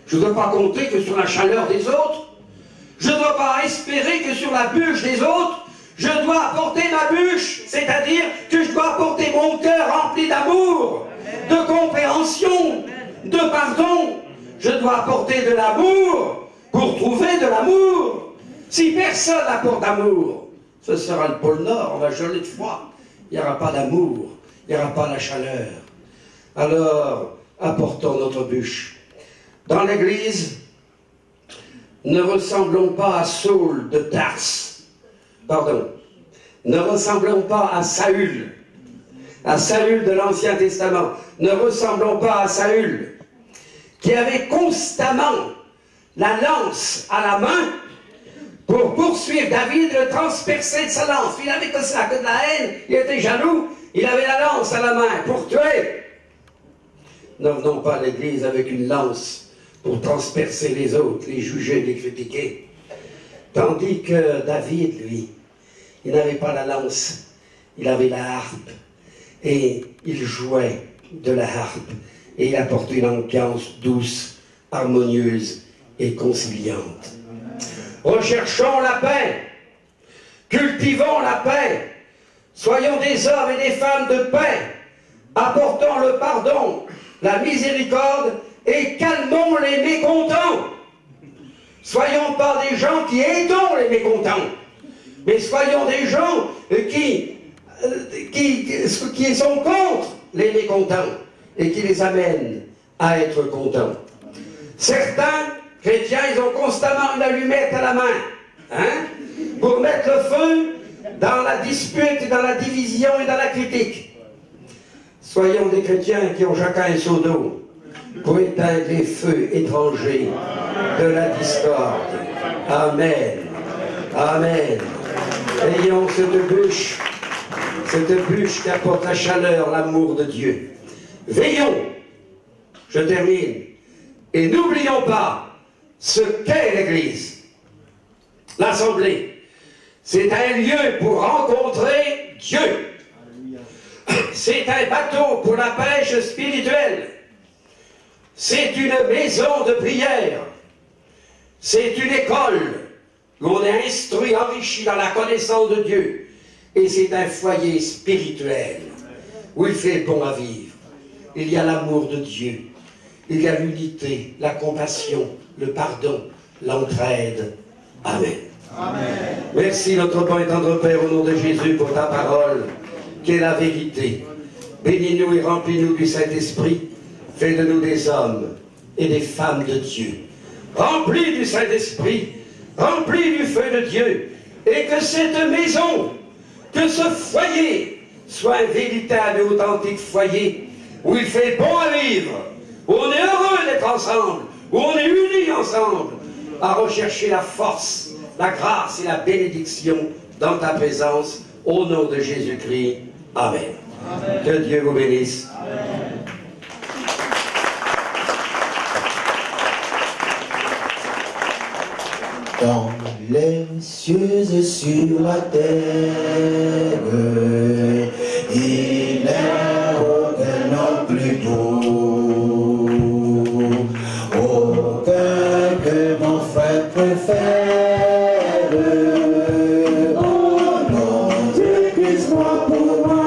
Je ne dois pas compter que sur la chaleur des autres. Je ne dois pas espérer que sur la bûche des autres, Je dois apporter ma bûche, c'est-à-dire que je dois apporter mon cœur rempli d'amour, de compréhension, de pardon. Je dois apporter de l'amour pour trouver de l'amour. Si personne n'apporte d'amour, ce sera le pôle Nord, on va geler de froid. Il n'y aura pas d'amour, il n'y aura pas la chaleur. Alors, apportons notre bûche. Dans l'Église, ne ressemblons pas à Saul de Tarse. Pardon. Ne ressemblons pas à Saül de l'Ancien Testament. Ne ressemblons pas à Saül, qui avait constamment la lance à la main pour poursuivre David, le transpercer de sa lance. Il n'avait que ça, que de la haine, il était jaloux, il avait la lance à la main pour tuer. Ne venons pas à l'Église avec une lance pour transpercer les autres, les juger, les critiquer. Tandis que David, lui, il n'avait pas la lance, il avait la harpe. Et il jouait de la harpe. Et il apportait une ambiance douce, harmonieuse et conciliante. Recherchons la paix, cultivons la paix, soyons des hommes et des femmes de paix, apportons le pardon, la miséricorde et calmons les mécontents. Soyons pas des gens qui aidons les mécontents, mais soyons des gens qui sont contre les mécontents et qui les amènent à être contents. Certains chrétiens, ils ont constamment une allumette à la main, hein, pour mettre le feu dans la dispute, dans la division et dans la critique. Soyons des chrétiens qui ont chacun un seau d'eau pour éteindre les feux étrangers de la discorde. Amen. Amen. Ayons cette bûche qui apporte la chaleur, l'amour de Dieu. Veillons, je termine, et n'oublions pas ce qu'est l'Église. L'Assemblée, c'est un lieu pour rencontrer Dieu. C'est un bateau pour la pêche spirituelle. C'est une maison de prière. C'est une école où on est instruit, enrichi dans la connaissance de Dieu. Et c'est un foyer spirituel où il fait bon à vivre. Il y a l'amour de Dieu. Il y a l'unité, la compassion, le pardon, l'entraide. Amen. Amen. Merci notre bon et tendre Père au nom de Jésus pour ta parole qui est la vérité. Bénis-nous et remplis-nous du Saint-Esprit. Fais de nous des hommes et des femmes de Dieu. Remplis du Saint-Esprit, remplis du feu de Dieu. Et que cette maison, que ce foyer soit un véritable et authentique foyer où il fait bon à vivre, où on est heureux d'être ensemble, où on est unis ensemble, à rechercher la force, la grâce et la bénédiction dans ta présence, au nom de Jésus-Christ. Amen. Amen. Que Dieu vous bénisse. Amen. Dans les cieux et sur la terre, il n'est aucun nom plus doux, aucun que mon frère préfère. Oh non, Dieu puisse moi pour moi.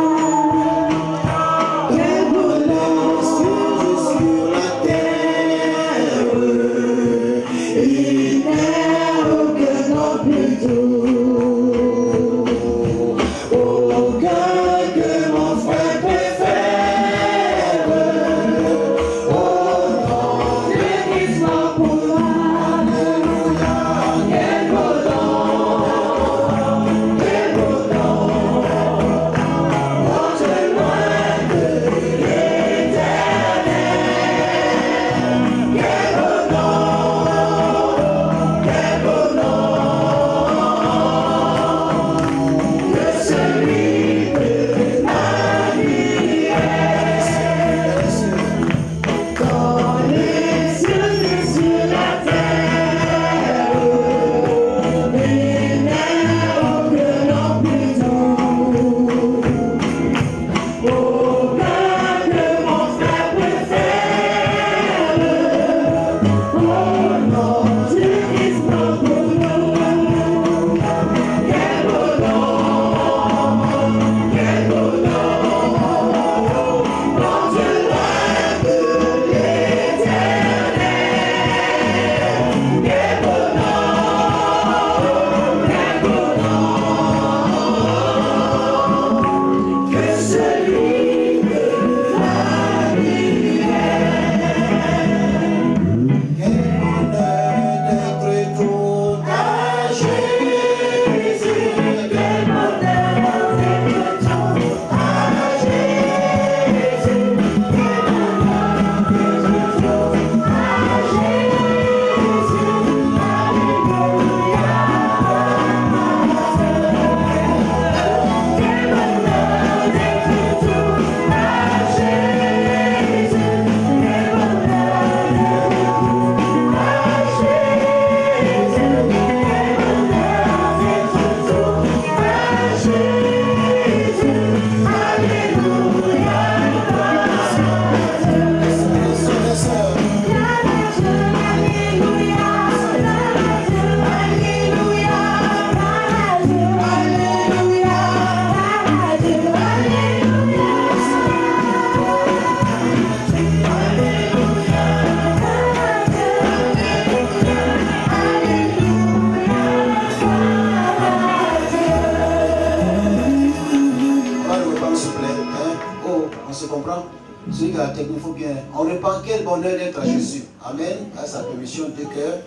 Celui qui a la technique, il faut bien. On repent quel bonheur d'être à Jésus. Amen. À sa permission de cœur.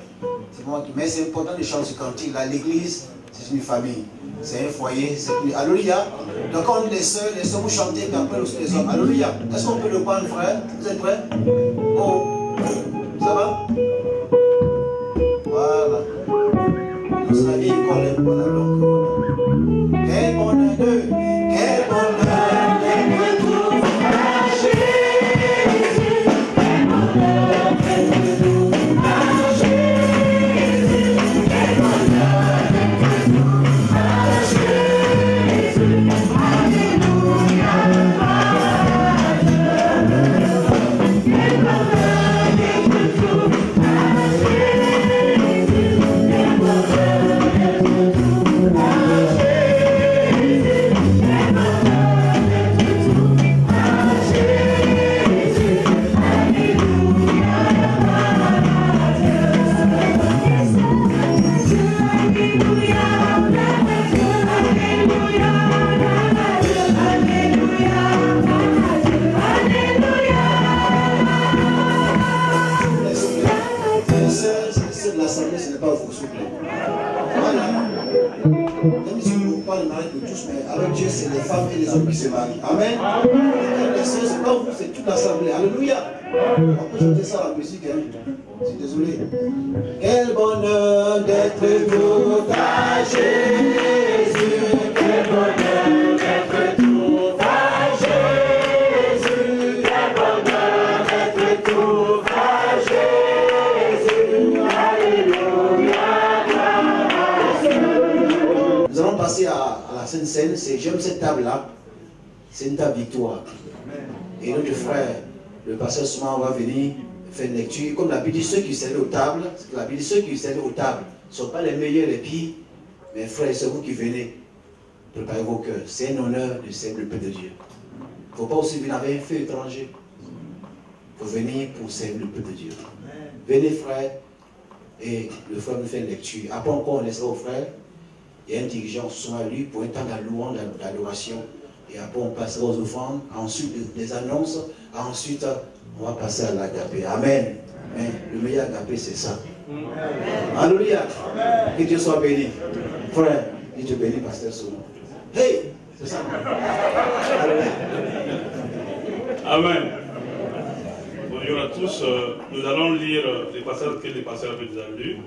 Mais c'est important de chanter ce cantique. Là, l'église, c'est une famille. C'est un foyer. Alléluia. Donc, quand on dit les sœurs, vous chantez, puis après aussi les hommes. Alléluia. Est-ce qu'on peut le prendre, frère? Vous êtes prêts? Oh. Ça va? Voilà. Nous, la vieille école est bonne, donc. Quel bonheur de. Quel bonheur de tout Jésus. Quel bonheur de tout Jésus. Quel bonheur de tout Jésus. Alléluia. Quel bonheur de tout avec Dieu, c'est les femmes et les hommes qui se marient. Amen. C'est pas vous, c'est toute l'assemblée. Alléluia. On peut chanter ça à la musique. Hein. Je suis désolé. Quel bonheur d'être tout à Jésus. Quel bonheur d'être tout à Jésus. Quel bonheur d'être tout à Jésus. Alléluia. Nous allons passer à la Sainte Seine. J'aime cette table-là. C'est une table victoire. Et notre frère, le pasteur Souman, va venir faire une lecture. Comme la Bible dit, ceux qui servent aux tables, la Bible dit, ceux qui servent aux tables ne sont pas les meilleurs, les pires. Mais frères, c'est vous qui venez. Préparez vos cœurs. C'est un honneur de servir le peuple de Dieu. Il ne faut pas aussi venir avec un feu étranger. Il faut venir pour servir le peuple de Dieu. Venez, frère. Et le frère nous fait une lecture. Après encore, on laissera au frère. Il y a un dirigeant souvent à lui pour un temps de louange, d'adoration. Et après, on passera aux offrandes. Ensuite, des annonces. Ensuite, on va passer à l'agapé. Amen. Mais le meilleur agapé, c'est ça. Alléluia. Que Dieu soit béni. Frère, Dieu te bénit, pasteur Souman. Hey, c'est ça. Alléluia. Amen. Bonjour à tous. Nous allons lire les passages que les pasteurs avaient déjà lus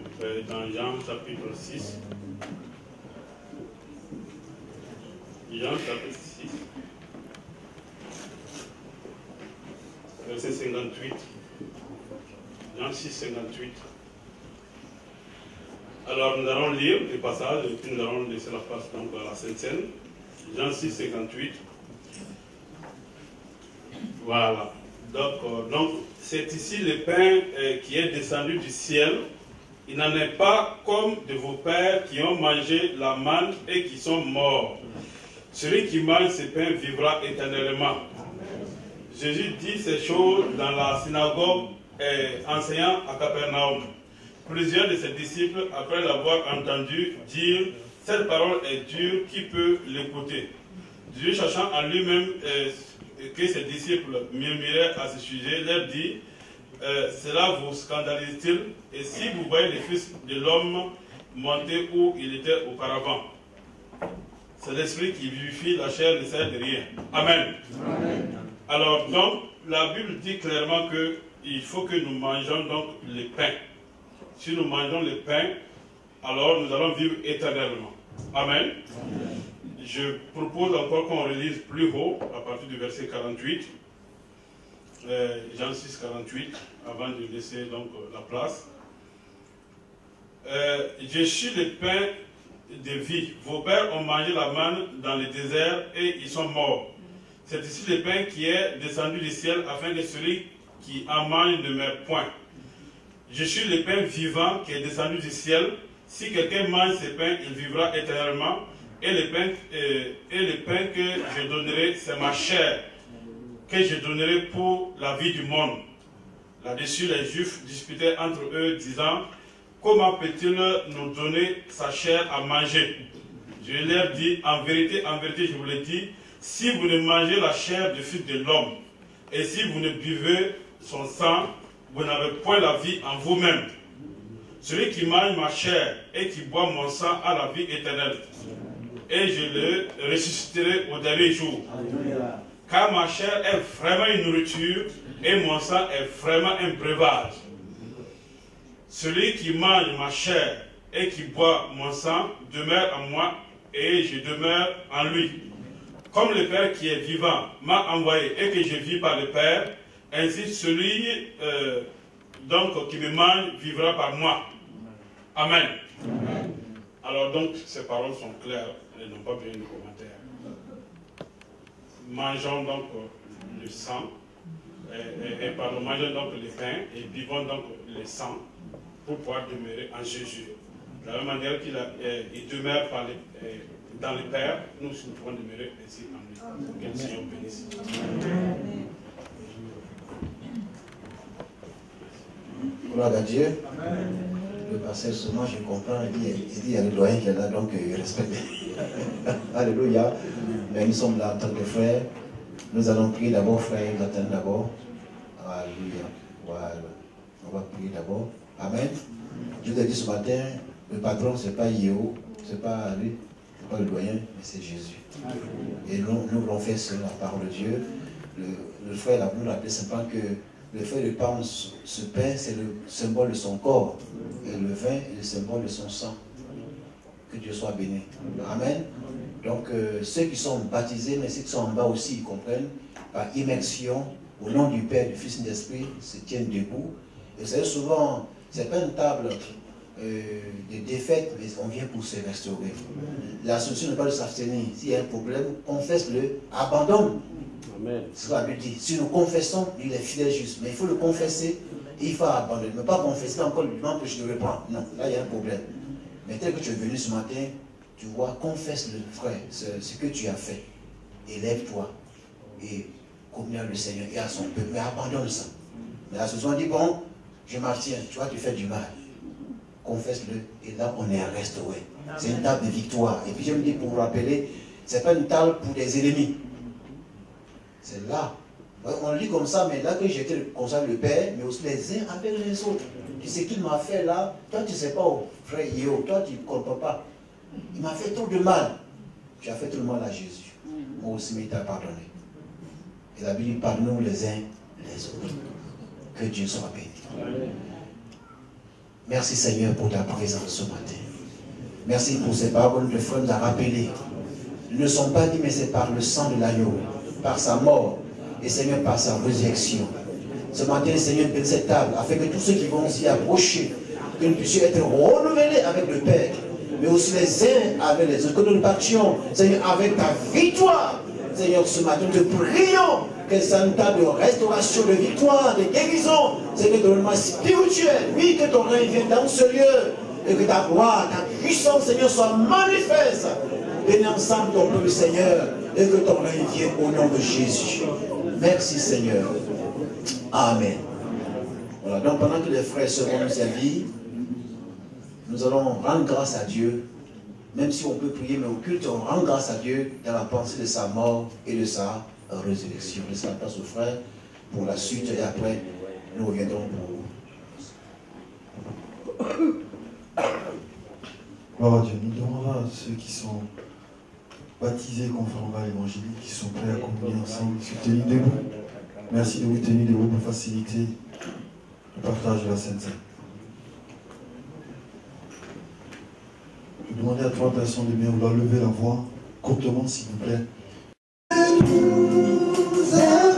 dans Jean chapitre 6. Jean chapitre 6. Verset 58. Jean 6, 58. Alors nous allons lire les passages et puis nous allons laisser la place donc à la Sainte Seine. Jean 6, 58. Voilà. Donc c'est ici le pain qui est descendu du ciel. Il n'en est pas comme de vos pères qui ont mangé la manne et qui sont morts. Celui qui mange ce pain vivra éternellement. Jésus dit ces choses dans la synagogue enseignant à Capernaum. Plusieurs de ses disciples, après l'avoir entendu dire « Cette parole est dure, qui peut l'écouter ?» Jésus, cherchant en lui-même que ses disciples murmuraient à ce sujet, leur dit « Cela vous scandalise-t-il? Et si vous voyez le Fils de l'homme monter où il était auparavant ?» C'est l'esprit qui vivifie, la chair ne sert de rien. Amen. Amen. Alors, donc, la Bible dit clairement qu'il faut que nous mangeons donc le pain. Si nous mangeons le pain, alors nous allons vivre éternellement. Amen. Amen. Je propose encore qu'on relise plus haut, à partir du verset 48. Jean 6, 48, avant de laisser donc la place. Je suis le pain de vie. Vos pères ont mangé la manne dans le désert et ils sont morts. C'est ici le pain qui est descendu du ciel afin que celui qui en mange ne meure point. Je suis le pain vivant qui est descendu du ciel. Si quelqu'un mange ce pain, il vivra éternellement. Et le pain que je donnerai, c'est ma chair, que je donnerai pour la vie du monde. Là-dessus, les Juifs disputaient entre eux, disant: comment peut-il nous donner sa chair à manger? Je leur dis, en vérité, je vous le dis, si vous ne mangez la chair du Fils de l'homme Et si vous ne buvez son sang, vous n'avez point la vie en vous-même. Celui qui mange ma chair et qui boit mon sang a la vie éternelle. Et je le ressusciterai au dernier jour. Car ma chair est vraiment une nourriture et mon sang est vraiment un breuvage. Celui qui mange ma chair et qui boit mon sang demeure en moi et je demeure en lui. Comme le Père qui est vivant m'a envoyé et que je vis par le Père, ainsi celui qui me mange vivra par moi. Amen. Alors donc, ces paroles sont claires, elles n'ont pas besoin de commentaires. Mangeons donc le sang, mangeons donc le pain et buvons donc le sang pour pouvoir demeurer en Jésus. De la même manière qu'il demeure dans le Père, nous aussi nous pouvons demeurer ainsi en lui. Que le Seigneur bénisse. Gloire à Dieu. Le pasteur seulement, je comprends, il dit il y a le doyen qui est là, donc il respecte. Alléluia. Mais nous sommes là en tant que frères. Nous allons prier d'abord, frère, nous attendons d'abord. Alléluia. Voilà. On va prier d'abord. Amen. Je vous ai dit ce matin, le patron, ce n'est pas Yého, ce n'est pas lui, ce n'est pas le doyen, mais c'est Jésus. Et nous voulons faire selon la parole de Dieu. Le frère a voulu rappeler simplement que le fait de prendre ce pain, c'est le symbole de son corps. Et le vin est le symbole de son sang. Que Dieu soit béni. Amen. Donc, ceux qui sont baptisés, mais ceux qui sont en bas aussi, ils comprennent, par immersion, au nom du Père, du Fils et de l'Esprit, se tiennent debout. Et vous savez, souvent, ce n'est pas une table de défaite, mais on vient pour se restaurer. La solution n'est pas de s'abstenir. S'il y a un problème, confesse-le, abandonne. C'est ce que la Bible dit. Si nous confessons, il est fidèle juste. Mais il faut le confesser et il faut abandonner. Ne pas confesser encore le demande que je te reprends. Non, là il y a un problème. Mais tel que tu es venu ce matin, tu vois, confesse-le, frère, ce que tu as fait. Élève-toi et communion le Seigneur et à son peuple. Mais abandonne ça. Mais la solution dit, bon, je m'abstiens, tu vois, tu fais du mal. Confesse-le et là on est restauré. C'est une table de victoire. Et puis je me dis, pour vous rappeler, ce n'est pas une table pour des ennemis. C'est là. On lit comme ça, mais là que j'étais consacré le Père, mais aussi les uns avec les autres. Tu sais qu'il m'a fait là, toi tu ne sais pas, oh, frère Yého, toi tu ne comprends pas. Il m'a fait trop de mal. Tu as fait tout le mal à Jésus. Moi aussi, mais il t'a pardonné. Et la Bible dit, pardonne-nous les uns les autres. Que Dieu soit béni. Merci Seigneur pour ta présence ce matin. Merci pour ces paroles que le frère nous a rappelées. Ils ne sont pas dit, mais c'est par le sang de l'agneau, par sa mort, et Seigneur, par sa résurrection. Ce matin, Seigneur, bénis cette table, afin que tous ceux qui vont s'y approcher, que nous puissions être renouvelés avec le Père, mais aussi les uns avec les autres, que nous partions, Seigneur, avec ta victoire. Seigneur, ce matin, nous te prions que c'est une table de restauration, de victoire, de guérison, Seigneur, de développement spirituel. Oui, que ton règne vienne dans ce lieu, et que ta gloire, ta puissance, Seigneur, soit manifeste. Bénis ensemble ton peuple, Seigneur, et que ton règne vienne au nom de Jésus. Merci, Seigneur. Amen. Voilà, donc pendant que les frères seront nous servis, nous allons rendre grâce à Dieu, même si on peut prier, mais au culte, on rend grâce à Dieu dans la pensée de sa mort et de sa résurrection. Laissez la place aux frères pour la suite, et après, nous reviendrons pour vous. Gloire à Dieu. Nous demandons à ceux qui sont baptisés conformément à l'évangile, qui sont prêts à communier ensemble, de se tenir debout. Merci de vous tenir debout pour faciliter le partage de la Sainte Seine. Je vais demander à 3 personnes de bien vouloir lever la voix courtement, s'il vous plaît. Le Saint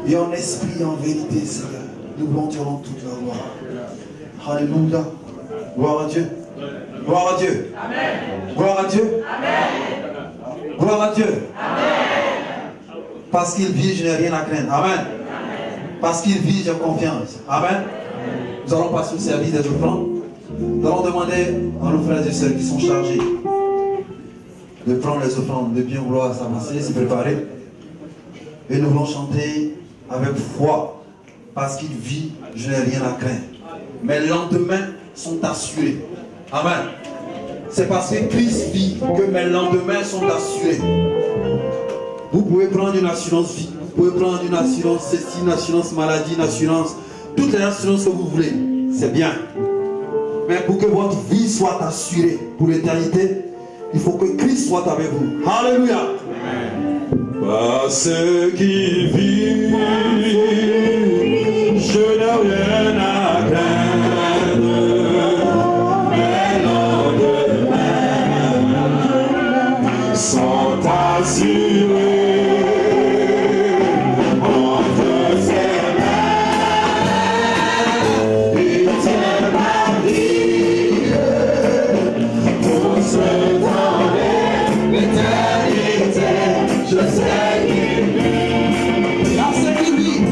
Et en esprit et en vérité, Seigneur, nous rendirons toute la gloire. Alléluia. Gloire à Dieu. Gloire à Dieu. Amen. Gloire à Dieu. Amen. Gloire à Dieu. Amen. Parce qu'il vit, je n'ai rien à craindre. Amen. Parce qu'il vit, j'ai confiance. Amen. Nous allons passer au service des offrandes. Nous allons demander à nos frères et sœurs qui sont chargés de prendre les offrandes, de bien vouloir s'avancer, se préparer. Et nous voulons chanter avec foi, parce qu'il vit, je n'ai rien à craindre. Mes lendemains sont assurés. Amen. C'est parce que Christ vit que mes lendemains sont assurés. Vous pouvez prendre une assurance vie, vous pouvez prendre une assurance ceci, une assurance maladie, une assurance, toutes les assurances que vous voulez, c'est bien. Mais pour que votre vie soit assurée pour l'éternité, il faut que Christ soit avec vous. Alléluia. Parce qu'il vit, je n'ai rien à craindre. Mes lendemains sont assurés. Entre ses mains, il tient ma vie. Pour ce temps l'éternité, je sais qu'il vit. Parce qu'il vit.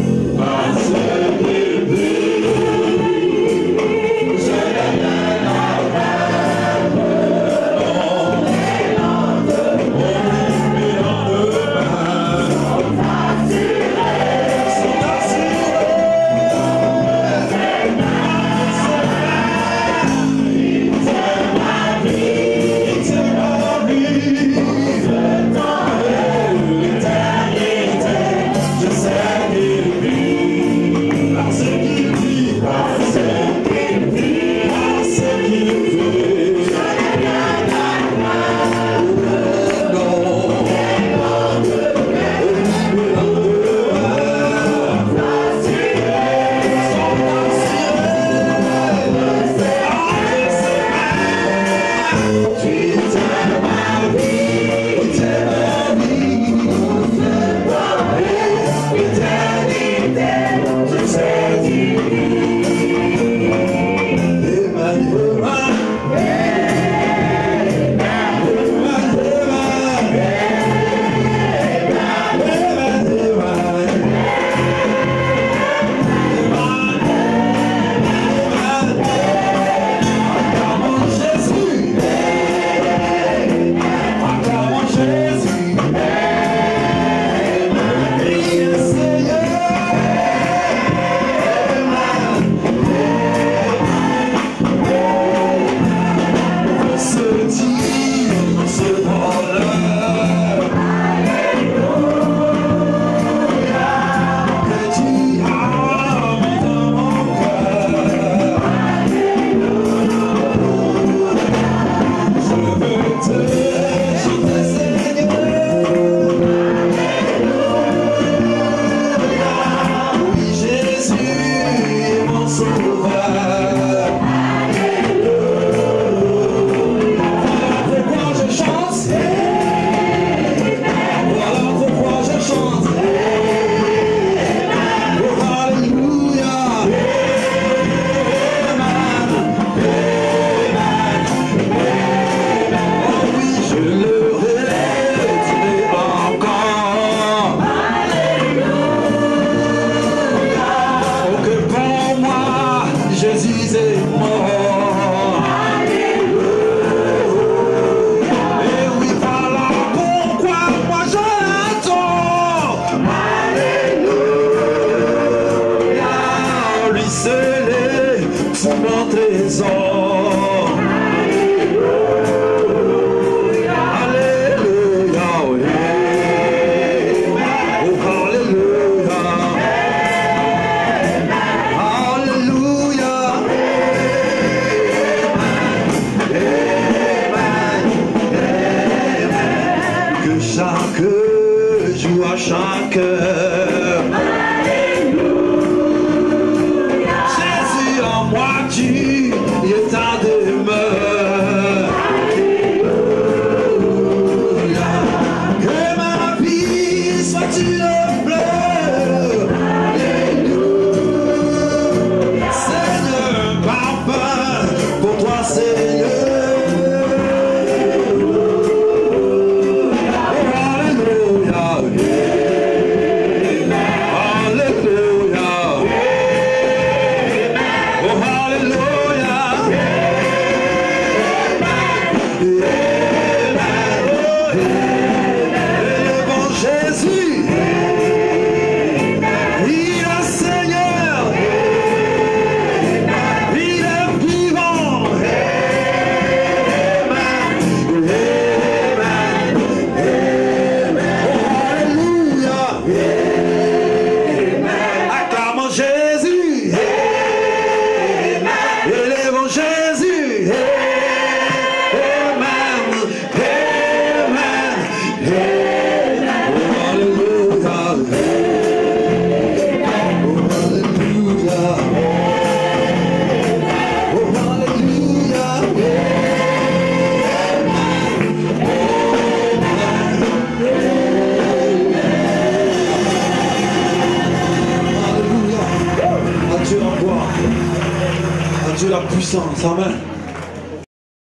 Amen.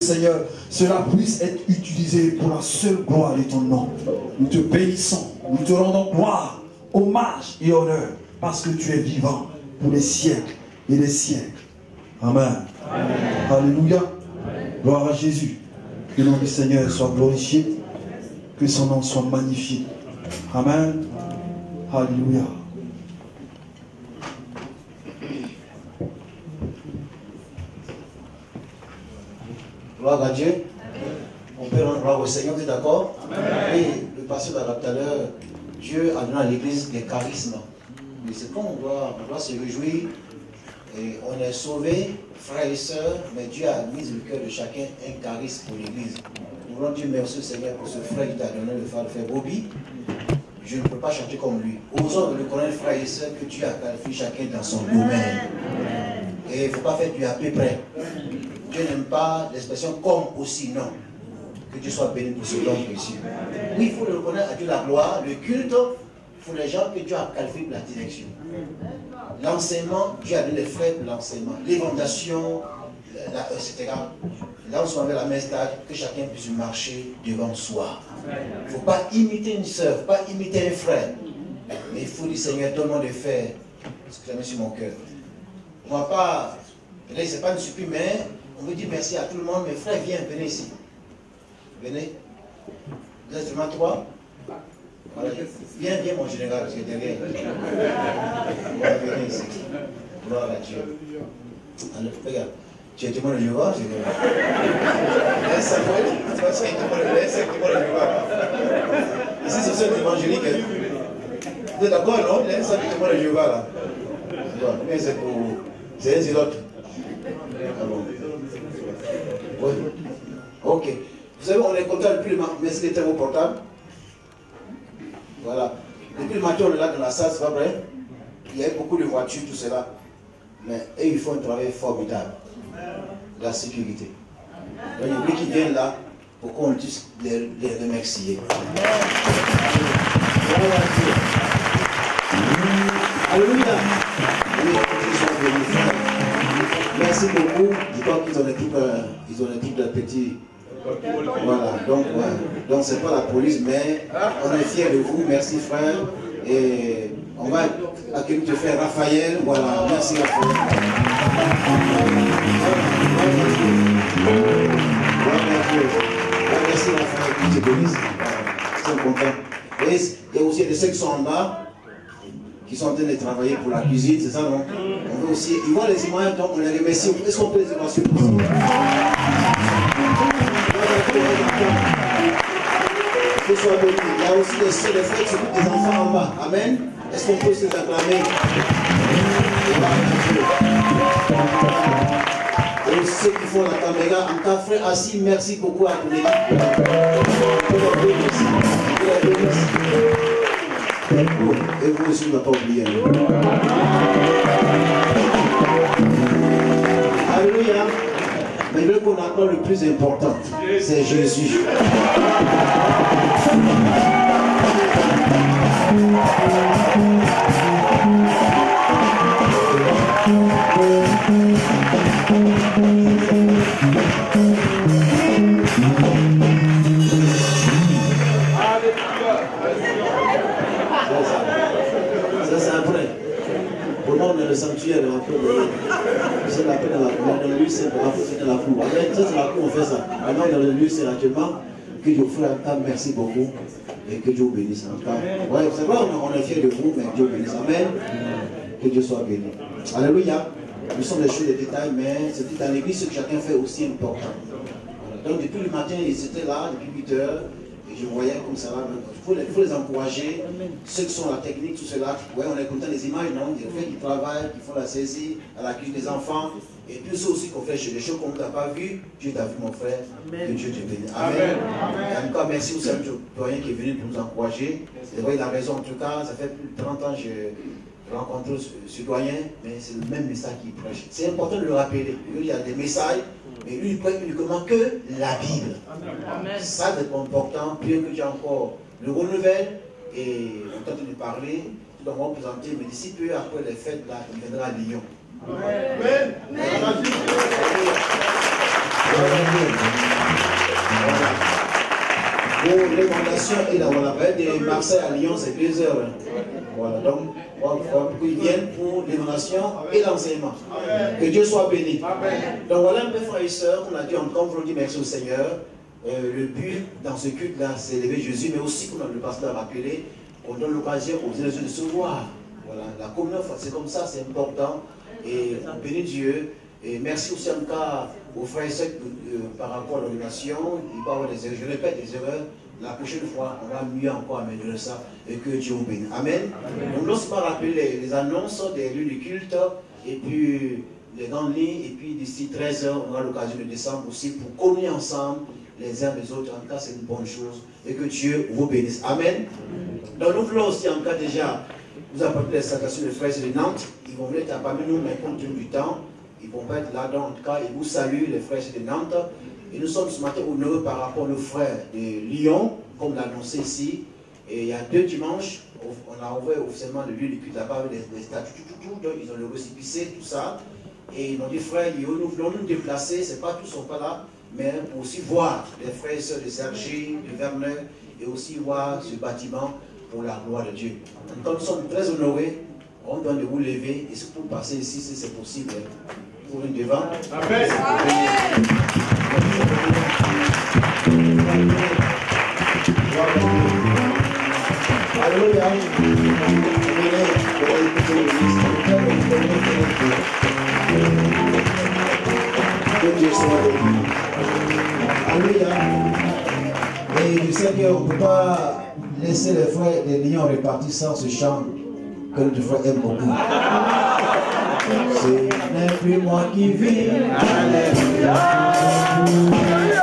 Seigneur, cela puisse être utilisé pour la seule gloire de ton nom. Nous te bénissons, nous te rendons gloire, hommage et honneur, parce que tu es vivant pour les siècles et les siècles. Amen. Amen. Alléluia. Amen. Gloire à Jésus. Que le nom du Seigneur soit glorifié, que son nom soit magnifié. Amen. Alléluia. Gloire à Dieu. Amen. On peut rendre gloire au Seigneur, vous êtes d'accord? Oui, le pasteur l'a tout à l'heure, Dieu a donné à l'église des charismes. Mais c'est comme on doit se réjouir. Et on est sauvés, frères et sœurs, mais Dieu a mis le cœur de chacun un charisme pour l'église. Nous voulons dire merci au Seigneur pour ce frère qui t'a donné le frère Bobby. Je ne peux pas chanter comme lui. Osons le connaître, frères et sœurs, que Dieu a qualifié chacun dans son domaine. Et il ne faut pas faire du à peu près. Dieu n'aime pas l'expression comme aussi, non. Que Dieu soit béni pour ce don précieux. Oui, il faut le reconnaître à Dieu la gloire, le culte, pour les gens que Dieu a qualifiés pour la direction. L'enseignement, Dieu a donné les frères pour l'enseignement. L'évangélisation, etc. Là, on se met la même stade, que chacun puisse marcher devant soi. Il ne faut pas imiter une soeur, il ne faut pas imiter un frère. Mais il faut dire, Seigneur, donne-moi de faire ce que j'avais sur mon cœur. On ne va pas, là, ce n'est pas une surprise, mais on veut dire merci à tout le monde. Mes frères, viens, venez ici. Venez. Vous êtes seulement trois. Voilà. Viens, mon général, parce que derrière. Voilà, venez ici. Gloire à Dieu. Alors, regarde. Tu es témoin de Jéhovah, laisse ici, c'est seul évangélique. Vous êtes d'accord, non? Il y a un seul témoin de Jéhovah, là. Mais c'est pour... C'est un zélote. Ah bon. Oui. Ok. Vous savez, on est content depuis le matin, mais c'est très portable. Voilà. Depuis le matin, on est là dans la salle, c'est pas vrai? Il y a beaucoup de voitures, tout cela. mais eux, ils font un travail formidable. La sécurité. Donc, il y a qui viennent là pour qu'on puisse les remercier. Alléluia. Merci beaucoup. Je crois qu'ils ont l'équipe de petits. Voilà, donc c'est pas la police, mais on est fiers de vous. Merci frère. Et on va accueillir le frère Raphaël. Voilà, merci Raphaël. Merci Raphaël, que Dieu bénisse. Ils sont contents. Et il y a aussi des ceux qui sont en bas, qui sont en train de travailler pour la cuisine, c'est ça, non? On veut aussi, ils voient les images, donc on les remercie. Est-ce qu'on peut les remercier pour ça? Il y a aussi des soeurs, des frères qui s'occupent des enfants en bas. Amen. Est-ce qu'on peut se acclamer? Et ceux qui font la caméra, en cas frère assis, merci beaucoup à ton équipe. Et vous aussi, on n'a pas oublié. Alléluia. Mais le qu'on accorde le plus important, c'est Jésus. Ça c'est après. Pour nous, on est le sanctuaire de la cour. C'est la paix dans la cour. Dans le lieu, c'est dans la cour, c'est dans la cour. Ça, c'est la cour, on fait ça. Maintenant, dans le lieu, c'est actuellement. Que Dieu vous fasse merci beaucoup. Et que Dieu vous bénisse encore. Ouais, c'est vrai, on est fiers de vous, mais Dieu vous bénisse. Amen. Que Dieu soit béni. Alléluia. Nous sommes des choses, des détails, mais c'est dans l'église ce que chacun fait aussi important. Voilà. Donc, depuis le matin, ils étaient là, depuis 8 heures. Et je voyais comme ça là. Il faut les encourager. Ceux qui sont la technique, tout cela. Ouais, on est content des images, non? Des frères qui travaillent, qui font la saisie, à la cuisine des enfants. Et puis ceux aussi qu'on fait chez les choses qu'on ne t'a pas vu. Dieu t'a vu, mon frère. Amen. Que Dieu te bénisse. Amen. Amen. En tout cas, merci aussi à M. Doyen qui est venu pour nous encourager. C'est vrai, il a raison. En tout cas, ça fait plus de 30 ans que je rencontre ce doyen, mais c'est le même message qu'il prêche. C'est important de le rappeler. Il y a des messages. Mais lui, il prêche uniquement que la Bible. Amen. Ça, c'est important. Puis que tu as encore le renouvelle et on tente de parler. Tout d'abord, on va présenter, mais d'ici peu après les fêtes, là, il viendra à Lyon. Amen. Amen. Pour les fondations, et là, voilà, de Marseille à Lyon, c'est 2 heures. Voilà, donc, ils viennent pour l'émanation et l'enseignement. Que Dieu soit béni. Amen. Donc voilà un peu, frères et sœurs, on a dit encore, on dit merci au Seigneur. Le but dans ce culte-là, c'est d'élever Jésus, mais aussi, comme le pasteur a rappelé, on donne l'occasion aux élévés de se voir. Voilà, la communion, c'est comme ça, c'est important. Et on bénit Dieu. Et merci aussi en cas aux frères et sœurs par rapport à l'organisation. Il va y avoir des erreurs, je répète, des erreurs. La prochaine fois, on va mieux encore améliorer ça et que Dieu vous bénisse. Amen. Amen. Donc, n'ose pas rappeler les annonces des lieux de culte et puis les grandes lignes. Et puis d'ici 13 h, on aura l'occasion de descendre aussi pour communier ensemble les uns les autres. En tout cas, c'est une bonne chose et que Dieu vous bénisse. Amen. Donc, nous voulons aussi, en cas déjà, vous apporter les salutations des frères et de Nantes. Ils vont venir parmi nous, mais compte tenu du temps, ils ne vont pas être là. Donc, en tout cas, ils vous saluent, les frères et de Nantes. Et nous sommes ce matin honorés par rapport aux frères de Lyon, comme l'a annoncé ici. Et il y a 2 dimanches, on a ouvert officiellement le lieu de culte là-bas avec les statues, donc ils ont le récépissé, tout ça. Et ils m'ont dit, frère, nous voulons nous déplacer, c'est pas tous sont pas là, mais pour aussi voir les frères et sœurs de Sergi, de Vernet, et aussi voir ce bâtiment pour la gloire de Dieu. Donc nous sommes très honorés, on doit vous lever, et si vous passez ici, si c'est possible, pour une devant. Amen. Alléluia. Alléluia. Et je sais qu'on ne peut pas laisser les frères des lions répartis sans ce chant que notre frère aime beaucoup. Ce n'est plus moi qui vis. Alléluia. Alléluia.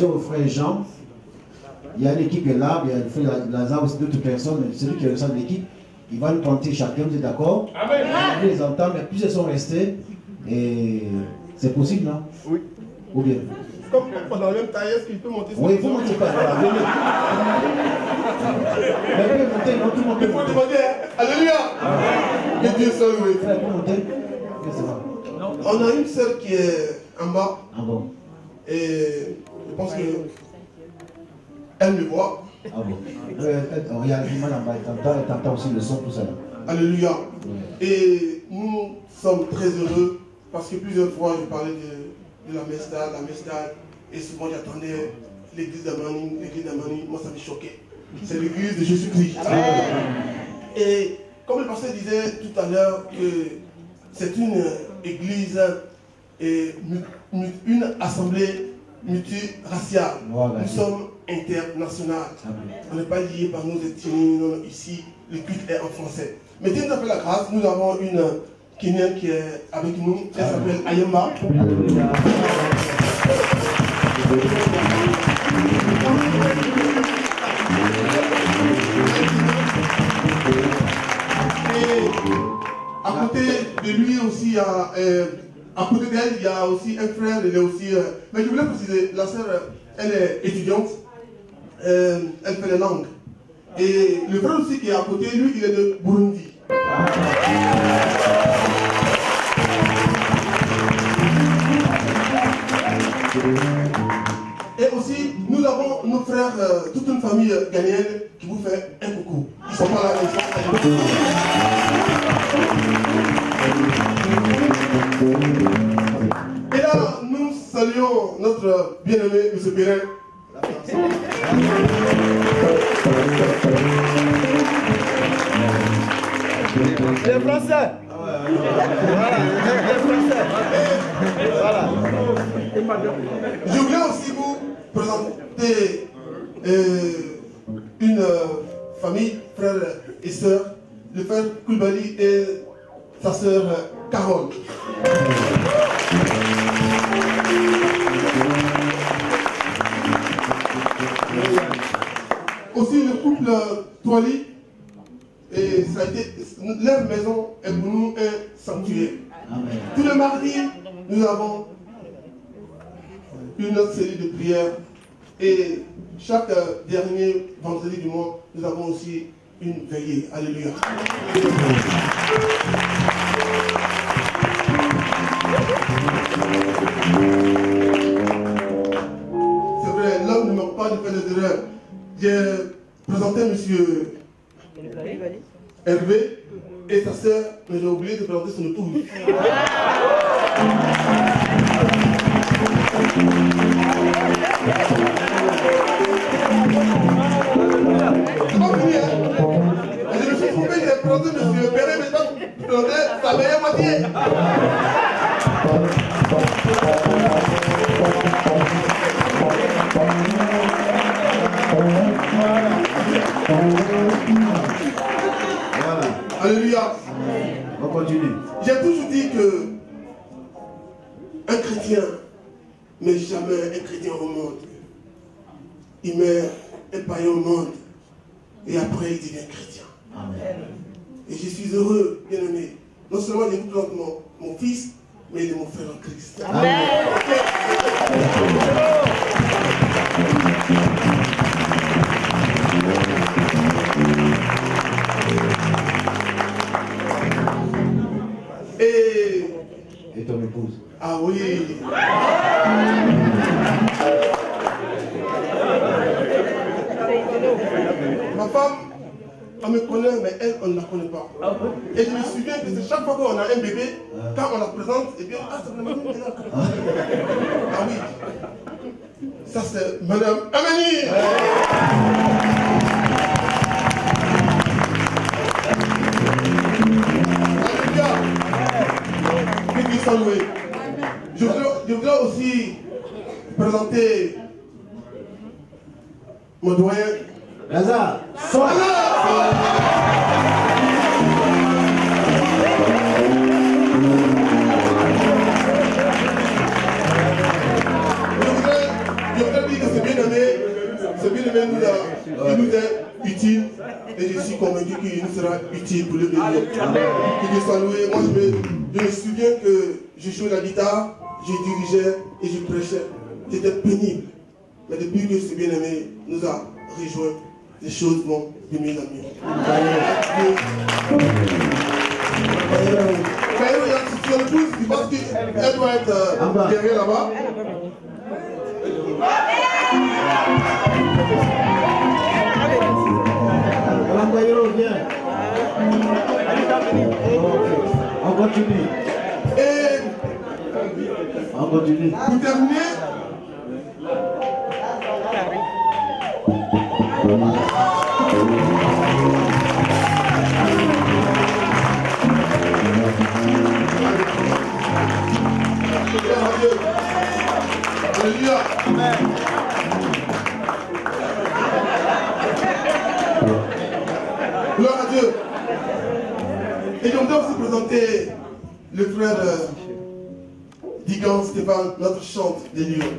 l'occasion au frère Jean. Il y a l'équipe qui est là, il y a le frère Lazare aussi, d'autres personnes, mais celui qui est au sein de l'équipe, il va nous compter chacun, vous êtes d'accord? Amen. On les entend, mais plusieurs sont restés. Et c'est possible, non? Oui. Ou bien? Comme on a le même taille, est-ce qu'il peut monter sur Oui, il faut monter pas. Voilà, venez. Mais il peut monter, non, tout le monde peut Il faut monter. demander, hein. Alléluia. Que Dieu soit loué. Frère, il peut monter. Qu'est-ce que ça va? On a une sœur qui est en bas. Ah bon? Et je pense que elle me voit. Ah bon? Regarde, il mal en bas, elle t'entend aussi le son, tout ça. Alléluia. Et nous sommes très heureux parce que plusieurs fois je parlais de la Mestad, et souvent j'attendais l'église d'Amani, moi ça me choquait. C'est l'église de Jésus-Christ. Et comme le pasteur disait tout à l'heure que c'est une église et une assemblée multiraciale. Nous sommes internationaux. On n'est pas liés par nos ethnies. Non, ici, le culte est en français. Mais Dieu nous a fait la grâce. Nous avons une Kenyane qui est avec nous. Elle s'appelle Ayemba. Et à côté de lui aussi, il y a, à côté d'elle, il y a aussi un frère, il est aussi... mais je voulais préciser, la sœur, elle est étudiante, elle fait les langues. Et le frère aussi qui est à côté, lui, il est de Burundi. Et aussi, nous avons nos frères, toute une famille ghanéenne qui vous fait un coucou. Ils sont pas là, ils sont là. Et là, nous saluons notre bien-aimé M. Périn. Les Français. Voilà. Je voulais aussi vous présenter une famille, frère et sœur, le frère Koulibaly et sa sœur Carole. Aussi le couple Toali, et ça a été, leur maison est pour nous un sanctuaire. Tous les mardis, nous avons une autre série de prières et chaque dernier vendredi du mois, nous avons aussi une veillée. Alléluia. C'est vrai, l'homme ne manque pas de faire des erreurs. J'ai présenté M. Hervé et sa sœur, mais j'ai oublié de présenter son épouse. C'est pas fini, hein? Je me suis trompé, j'ai présenté M. Perret, mais je pas présenté sa meilleure moitié. Voilà. Alléluia. On continue. J'ai toujours dit que un chrétien n'est jamais un chrétien au monde. Il met un païen au monde et après il devient chrétien. Amen. Et je suis heureux, bien aimé. Non seulement je vous présente mon fils, mais il est mon frère en Christ. Amen. Et ton épouse? Ah oui. Ma femme, elle me connaît, mais elle, on ne la connaît pas. Et je me souviens que c'est chaque fois qu'on a un bébé, quand on la présente, et bien, ah, c'est vraiment une ah oui. Ça, c'est Madame Amani. Je voudrais aussi présenter mon doyen. Lazare, sors. Je voudrais dire que Ce bien-aimé nous est utile et je suis convaincu qu'il nous sera utile pour le bénir. Que Dieu soit loué. Moi, je me souviens que je jouais la guitare, je dirigeais et je prêchais. C'était pénible. Mais depuis que ce bien-aimé nous a rejoints, les choses vont de mieux en mieux. Si on le pousse, je pense qu'elle doit être derrière là-bas. On continue. Et on continue. Pour terminer, Alléluia. Amen. Gloire à Dieu. Et j'aimerais aussi présenter le frère Digan Stéphane, notre chante des lieux.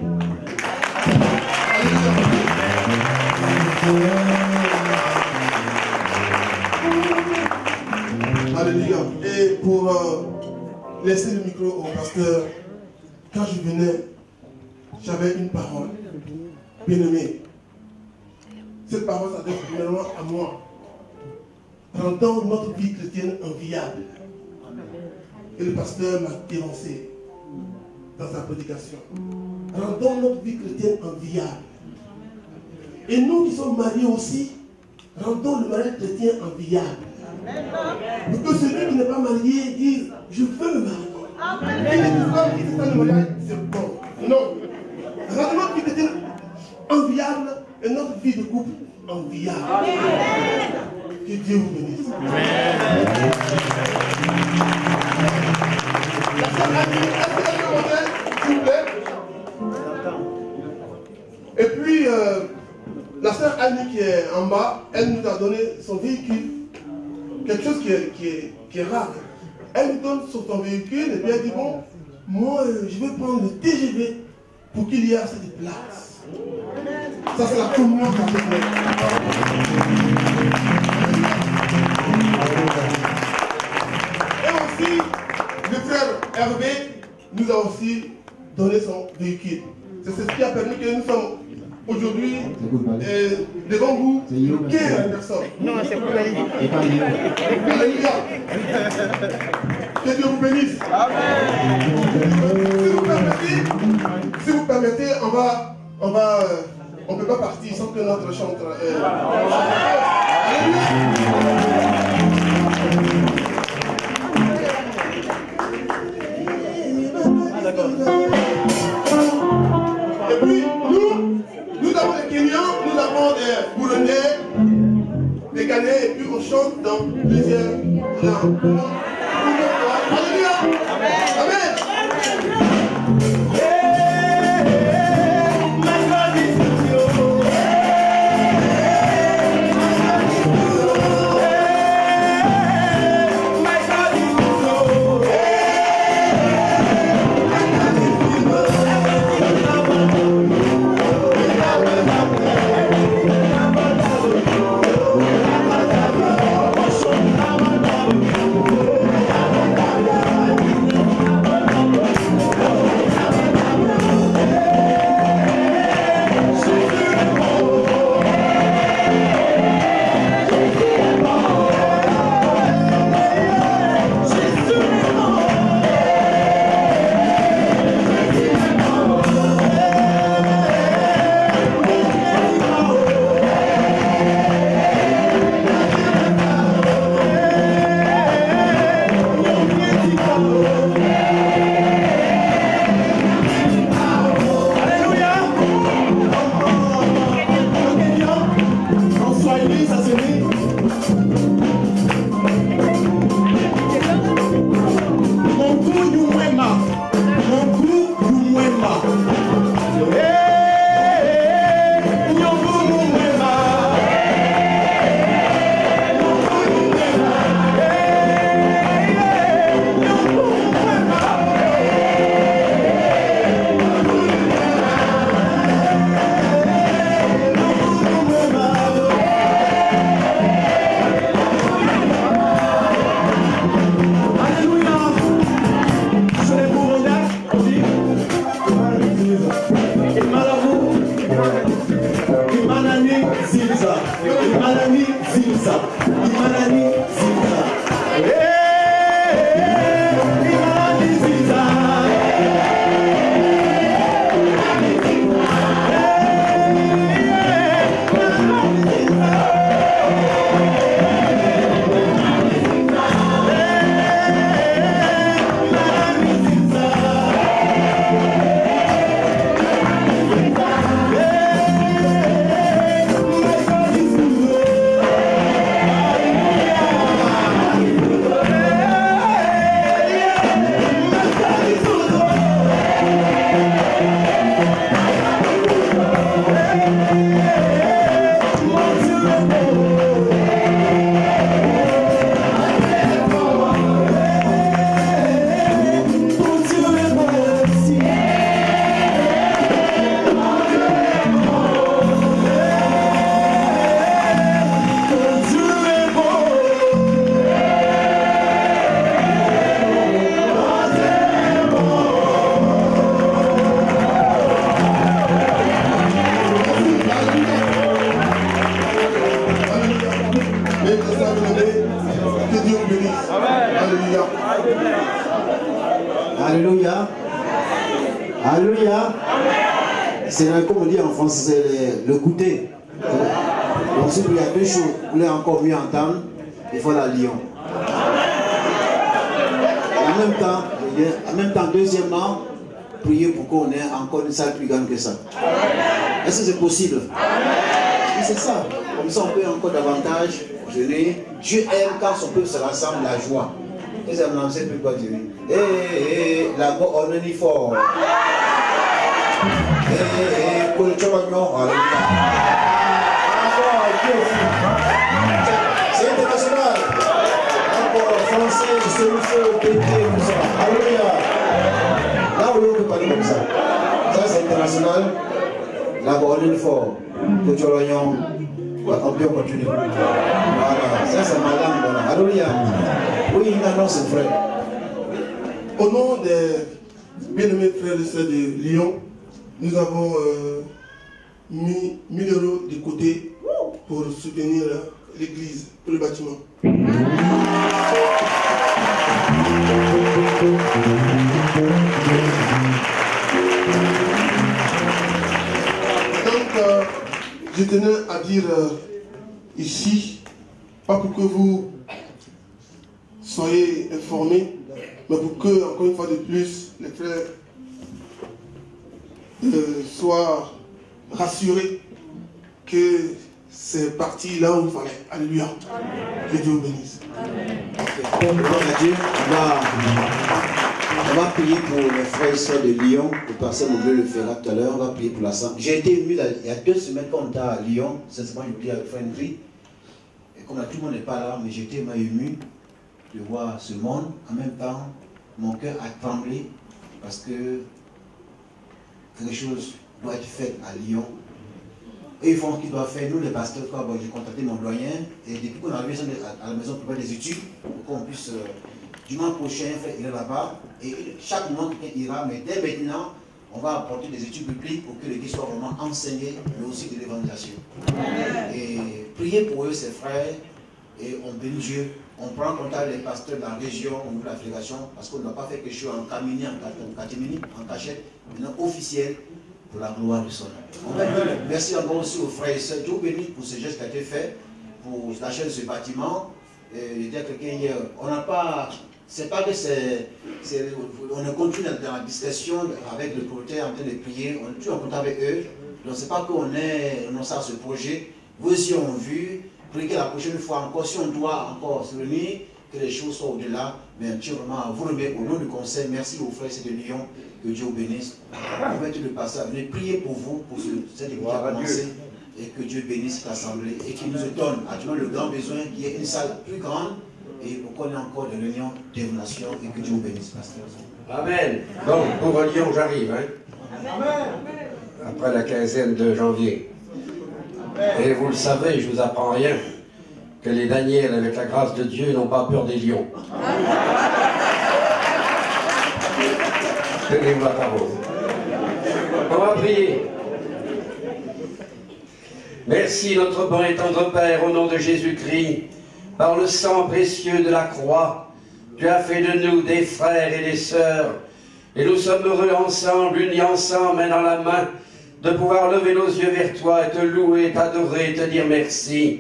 Alléluia. Et pour laisser le micro au pasteur, quand je venais, j'avais une parole bien aimée. Cette parole s'adresse premièrement à moi. Rendons notre vie chrétienne enviable. Et le pasteur m'a dénoncé dans sa prédication. Rendons notre vie chrétienne enviable. Et nous qui sommes mariés aussi, rendons le mariage chrétien enviable. Pour que celui qui n'est pas marié dise, je veux me marier. Et les femmes qui font le mariage, c'est bon. Non. Rendons notre vie chrétienne enviable et notre vie de couple enviable. Que Dieu vous bénisse. S'il vous plaît. Et puis, la sœur Annie qui est en bas, elle nous a donné son véhicule. Quelque chose qui est rare. Elle nous donne son véhicule et puis elle dit, bon, moi je vais prendre le TGV pour qu'il y ait assez de place. Ça c'est la communion qu'on fait. Et aussi, le frère Hervé nous a aussi donné son véhicule. C'est ce qui a permis que nous sommes aujourd'hui devant vous 15 personnes. Non, c'est pour Alléluia. Que Dieu vous bénisse. Amen. Si vous permettez, on ne peut pas partir sans que notre chanteur. Et puis, nous avons des Kenyans, nous avons des Burundais, des Ghanais, et puis on chante dans plusieurs langues. Alléluia. Amen. Alléluia. Alléluia. C'est comme on dit en français, c'est le goûter. Donc s'il y a deux choses, vous voulez encore mieux entendre, il faut la lion. En même temps, deuxièmement, prier pour qu'on ait encore une salle plus grande que ça. Est-ce que c'est possible? Oui, c'est ça. Comme ça, on peut encore davantage jeûner. Dieu aime quand son peuple se rassemble, la joie. Et ça me lance plus quoi dire. La go on est fort. Pour le chômage, c'est international. Encore français, c'est le feu, pété, tout ça. Alléluia. Là où on peut parler comme ça. Ça c'est international. La bonne fort. Que tu l'oignon. On peut continuer. Voilà. Ça c'est ma langue. Alléluia. Oui, il annonce c'est vrai. Au nom des bien-aimés frères et sœurs de Lyon, nous avons mis 1000 € de côté pour soutenir l'église, pour le bâtiment. Donc, je tenais à dire ici, pas pour que vous soyez informés, mais pour que, encore une fois de plus, les frères soient rassurés que c'est parti là où il fallait. Alléluia. Que Dieu vous bénisse. On va prier pour les frères et sœurs de Lyon. Le pasteur Moublé le fera tout à l'heure. On va prier pour la santé. J'ai été ému il y a 2 semaines quand on était à Lyon. Sincèrement, je vous dis avec Friendly. Et comme là, tout le monde n'est pas là, mais j'étais ému de voir ce monde. En même temps, mon cœur a tremblé parce que quelque chose doit être fait à Lyon. Et ils font ce qu'ils doivent faire. Nous, les pasteurs, j'ai contacté mon doyen. Et depuis qu'on est arrivé à la maison pour faire des études, pour qu'on puisse, dimanche prochain, il est là-bas. Et chaque mois, quelqu'un ira. Mais dès maintenant, on va apporter des études bibliques pour que l'Église soit vraiment enseignée, mais aussi de l'évangélisation. Et priez pour eux, ces frères. Et on bénit Dieu. On prend contact avec les pasteurs de la région, au niveau de la fédération, parce qu'on ne doit pas faire quelque chose en catimini, en cachette, maintenant officiel, pour la gloire du son nom. Merci encore aussi aux frères et sœurs. Dieu bénisse pour ce geste qui a été fait, pour l'achat de ce bâtiment. Je disais à quelqu'un hier, on n'a pas, c'est pas que c'est, on continue dans la discussion avec le propriétaire en train de prier, on est toujours en contact avec eux. Donc c'est pas qu'on est renoncé à ce projet. Vous aussi ont vu, priez la prochaine fois encore, si on doit encore se réunir, que les choses soient au-delà. Mais un petit vraiment à vous remettre au nom du conseil. Merci aux frères et de Lyon. Que Dieu vous bénisse. On va être le pasteur. Venez prier pour vous, pour cette église qui a commencé. Et que Dieu bénisse cette assemblée. Et qu'il nous donne actuellement le grand besoin qu'il y ait une salle plus grande. Et pour qu'on ait encore de l'union des nations. Et que Dieu vous bénisse, pasteur. Amen. Donc, pour Lyon, j'arrive. Hein? Après la quinzaine de janvier. Et vous le savez, je ne vous apprends rien. Que les Daniel, avec la grâce de Dieu, n'ont pas peur des lions. Tenez-vous la parole. On va prier. Merci notre bon et tendre Père, au nom de Jésus-Christ, par le sang précieux de la croix, tu as fait de nous des frères et des sœurs, et nous sommes heureux ensemble, unis ensemble, main dans la main, de pouvoir lever nos yeux vers toi et te louer, t'adorer, te dire merci.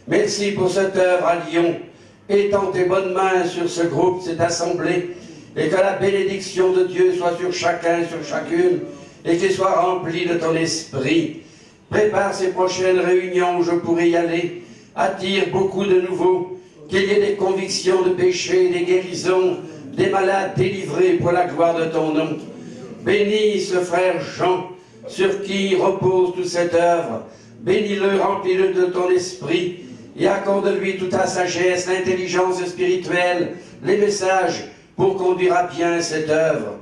Merci pour cette œuvre à Lyon. Étends tes bonnes mains sur ce groupe, cette assemblée, et que la bénédiction de Dieu soit sur chacun, sur chacune, et qu'il soit rempli de ton esprit. Prépare ces prochaines réunions où je pourrai y aller. Attire beaucoup de nouveaux, qu'il y ait des convictions de péché, des guérisons, des malades délivrés pour la gloire de ton nom. Bénis ce frère Jean, sur qui repose toute cette œuvre. Bénis-le, remplis-le de ton esprit, et accorde-lui toute ta sagesse, l'intelligence spirituelle, les messages, pour conduire à bien cette œuvre.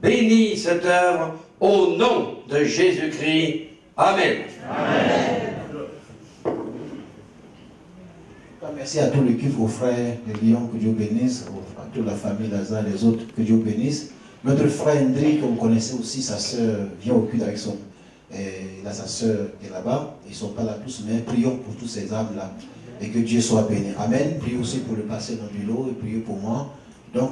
Bénis cette œuvre au nom de Jésus-Christ. Amen. Amen. Merci à toute l'équipe, aux frères de Lyon, que Dieu bénisse, à toute la famille Lazare, les autres, que Dieu bénisse. Notre frère Hendrik, que vous connaissez aussi, sa soeur vient au culte avec son... Et là, sa soeur est là-bas, ils ne sont pas là tous, mais prions pour tous ces âmes-là, et que Dieu soit béni. Amen. Priez aussi pour le pasteur Nobilo, et priez pour moi, Donc,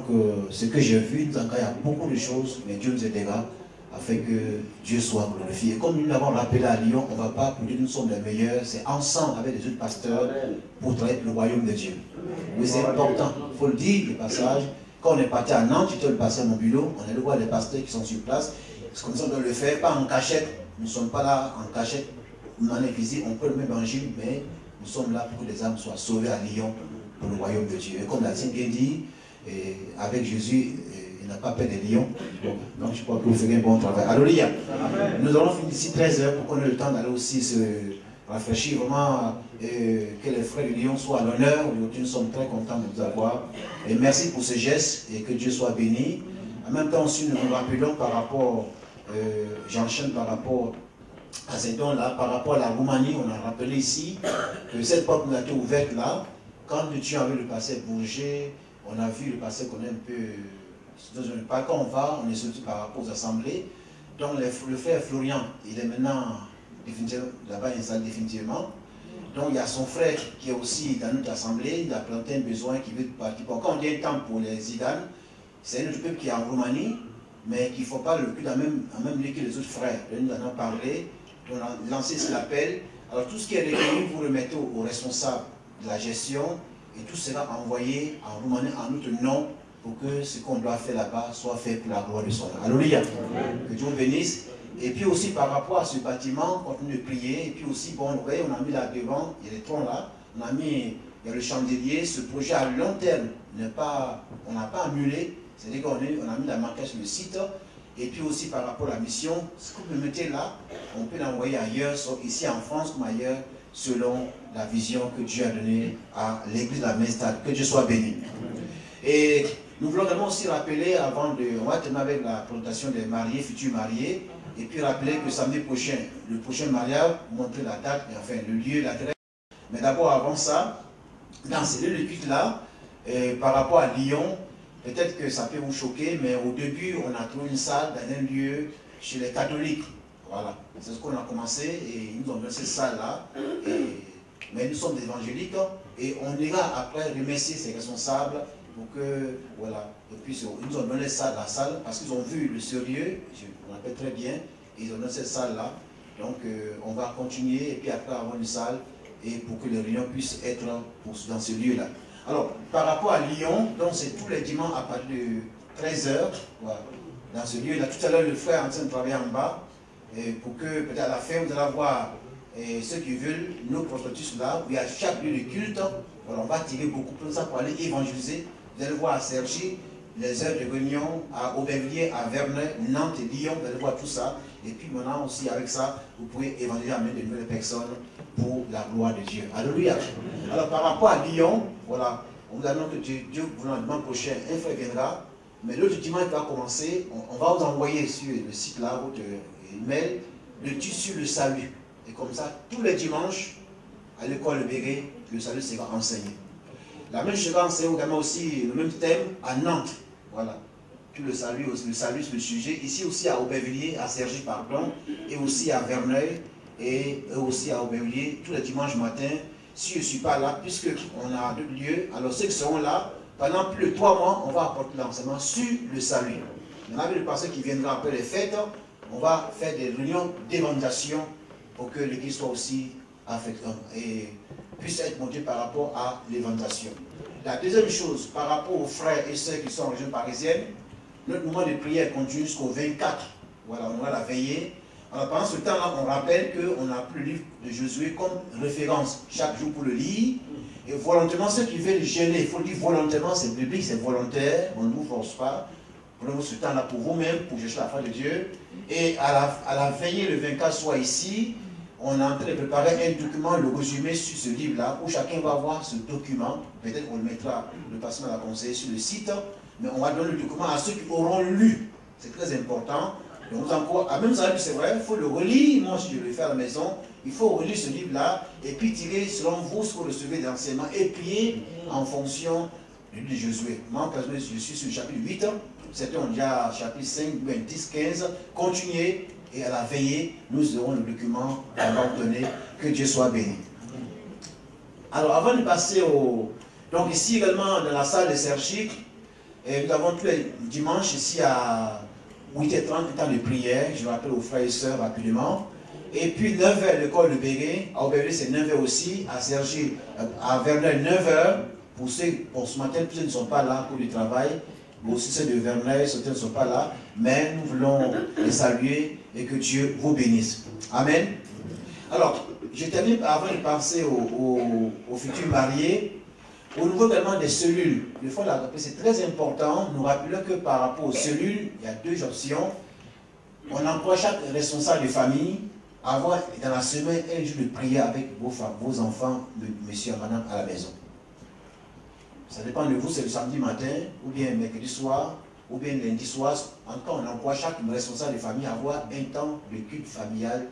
ce que j'ai vu, il y a beaucoup de choses, mais Dieu nous aidera afin que Dieu soit glorifié. Et comme nous l'avons rappelé à Lyon, on ne va pas pour dire que nous sommes les meilleurs, c'est ensemble avec les autres pasteurs pour travailler le royaume de Dieu. Oui, c'est important, il faut le dire, le passage. Quand on est parti à Nantes, j'étais le pasteur à mon bureau, on allait voir les pasteurs qui sont sur place. Parce que nous sommes dans le faire, pas en cachette, nous ne sommes pas là en cachette, nous en visite, on peut le même évangile, mais nous sommes là pour que les âmes soient sauvées à Lyon pour le royaume de Dieu. Et comme l'a bien dit, avec Jésus, il n'a pas peur des lions. Donc je crois que vous ferez un bon travail. Alléluia. Nous allons finir ici 13h pour qu'on ait le temps d'aller aussi se rafraîchir. Vraiment, que les frères du Lion soient à l'honneur. Nous sommes très contents de vous avoir. Et merci pour ce geste et que Dieu soit béni. En même temps aussi, nous nous rappelons par rapport, j'enchaîne par rapport à ces dons-là, par rapport à la Roumanie, on a rappelé ici que cette porte nous a été ouverte là. Quand Dieu a vu le pasteur bouger, on a vu le pasteur qu'on est un peu... Pas quand on va, on est sorti par rapport aux assemblées. Donc le frère Florian, il est maintenant là-bas installé définitivement. Donc il y a son frère qui est aussi dans notre assemblée, il a planté un besoin qui veut partir. Bon, quand on dit un temps pour les Ziganes, c'est un autre peuple qui est en Roumanie, mais qui ne font pas le culte en même lieu que les autres frères. Nous en avons parlé, on a lancé cet appel. Alors tout ce qui est recueilli, vous remettez aux responsables de la gestion et tout sera envoyé en Roumanie en notre nom pour que ce qu'on doit faire là-bas soit fait pour la gloire de son nom. Alléluia. Que Dieu bénisse. Et puis aussi par rapport à ce bâtiment, on continue de prier. Et puis aussi, bon, vous voyez, on a mis là devant, il y a les troncs là, on a mis, il y a le chandelier. Ce projet à long terme, on n'a pas annulé. C'est-à-dire qu'on a mis la marquage sur le site. Et puis aussi par rapport à la mission, ce que vous mettez là, on peut l'envoyer ailleurs, ici en France comme ailleurs, selon la vision que Dieu a donnée à l'église de la Mestade. Que Dieu soit béni. Et nous voulons également aussi rappeler, on va terminer avec la présentation des mariés, futurs mariés, et puis rappeler que samedi prochain, le prochain mariage, montrer la date, et enfin le lieu, l'adresse. Mais d'abord, avant ça, dans ces lieux de culte-là, par rapport à Lyon, peut-être que ça peut vous choquer, mais au début, on a trouvé une salle dans un lieu chez les catholiques. Voilà, c'est ce qu'on a commencé, et ils nous ont donné cette salle-là. Mais nous sommes des évangéliques, et on ira après remercier ces responsables pour que, voilà, et puis ils nous ont donné ça, la salle, parce qu'ils ont vu le sérieux, on l'appelle très bien, et ils ont donné cette salle-là. Donc on va continuer, et puis après avoir une salle, et pour que les réunions puissent être dans ce lieu-là. Alors, par rapport à Lyon, donc c'est tous les dimanches à partir de 13h, voilà, dans ce lieu-là. Tout à l'heure, le frère est en train de travailler en bas, et pour que peut-être à la fin, vous allez voir ceux qui veulent nos prospectus là, où il y a chaque lieu de culte. Voilà, on va tirer beaucoup de ça pour aller évangéliser. Vous allez voir à Cergy, les heures de réunion, à Aubervilliers, à Verneuil, Nantes et Lyon, vous allez voir tout ça. Et puis maintenant aussi avec ça, vous pouvez évangéliser à de nouvelles personnes pour la gloire de Dieu. Alléluia. Alors par rapport à Lyon, voilà, on vous annonce que Dieu vous le dimanche prochain, un frère viendra. Mais l'autre dimanche qui va commencer, on va vous envoyer sur le site là, votre email, le tissu le salut. Et comme ça, tous les dimanches, à l'école Le Béguet, le salut sera enseigné. La même chose enseigne également aussi le même thème à Nantes. Voilà. Tout le salut sur le sujet. Ici aussi à Aubervilliers, à Cergy, pardon, et aussi à Verneuil, et aussi à Aubervilliers, tous les dimanches matin. Si je ne suis pas là, puisqu'on a deux lieux, alors ceux qui seront là, pendant plus de 3 mois, on va apporter l'enseignement sur le salut. Il y en a le pasteur qui viendra après les fêtes, on va faire des réunions d'évangélisation pour que l'Église soit aussi affectée et puisse être montée par rapport à l'évangélisation. La deuxième chose, par rapport aux frères et sœurs qui sont en région parisienne, notre moment de prière continue jusqu'au 24. Voilà, on va la veiller. Alors pendant ce temps-là, on rappelle qu'on n'a plus le livre de Josué comme référence chaque jour pour le lire. Et volontairement, ceux qui veulent gêner, il faut le dire volontairement, c'est biblique, c'est volontaire, on ne vous force pas. Prenez ce temps-là pour vous-même, pour chercher la face de Dieu. Et à la veillée, le 24, soit ici, on est en train de préparer un document, le résumé sur ce livre-là, où chacun va voir ce document. Peut-être qu'on le mettra, le pasteur l'a conseillé sur le site, mais on va donner le document à ceux qui auront lu. C'est très important. Donc encore, même ça, c'est vrai, il faut le relire. Moi, si je le fais à la maison, il faut relire ce livre-là et puis tirer selon vous ce que vous recevez d'enseignement et prier en fonction du livre de Josué. Moi, personnellement, je suis sur le chapitre 8. Certains ont déjà chapitre 5, 10, 15. Continuez et à la veillée, nous aurons le document à donner. Que Dieu soit béni. Alors, avant de passer au... Donc ici également, dans la salle de Cergy, Et nous avons tous les dimanches ici à 8h30, temps de prière. Je rappelle aux frères et sœurs rapidement. Et puis 9h, l'école de Bégué. À Aubervilliers, c'est 9h aussi. À Sergi, à Verneuil, 9h. Pour ceux, pour ce matin, ceux qui ne sont pas là pour le travail. Mais aussi ceux de Verneuil, certains ne sont pas là. Mais nous voulons les saluer et que Dieu vous bénisse. Amen. Alors, je termine avant de passer aux futurs mariés. Au niveau également des cellules, le fond de la c'est très important. Nous rappelons que par rapport aux cellules, il y a deux options. On encourage chaque responsable de famille à avoir dans la semaine un jour de prière avec vos enfants, monsieur et madame, à la maison. Ça dépend de vous, c'est le samedi matin, ou bien mercredi soir, ou bien lundi soir. En tout cas, on encourage chaque responsable de famille à avoir un temps de culte familial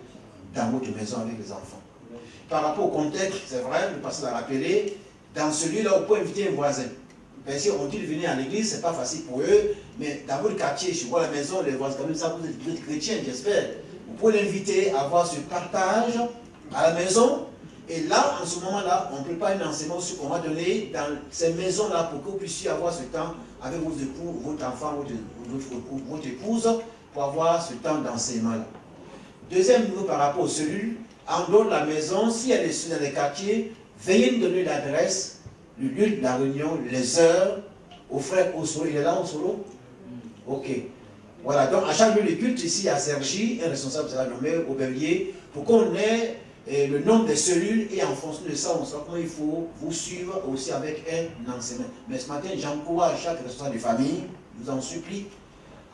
dans votre maison avec les enfants. Par rapport au contexte, c'est vrai, le pasteur l'a rappelé, dans celui-là, vous pouvez inviter un voisin. Bien sûr, on dit de venir à l'église, c'est pas facile pour eux, mais dans votre quartier, chez vous à la maison, les voisins, comme ça, vous êtes chrétiens, j'espère. Vous pouvez l'inviter à avoir ce partage à la maison. Et là, en ce moment-là, on prépare un enseignement qu'on va donner dans ces maisons-là pour que vous puissiez avoir ce temps avec vos époux, votre enfant, votre épouse, pour avoir ce temps d'enseignement-là. Deuxième niveau par rapport aux cellules, en dehors de la maison, s'il y a des cellules dans les quartiers, veuillez nous donner l'adresse, le lieu de la réunion, les heures, au frère Osolo. Il est là, Osolo? Ok. Voilà, donc à chaque lieu de culte, ici à Sergi, un responsable sera nommé au Aubervilliers, pour qu'on ait le nombre de cellules et en fonction de ça, on saura comment il faut vous suivre aussi avec un enseignement. Mais ce matin, j'encourage chaque responsable de famille, je vous en supplie,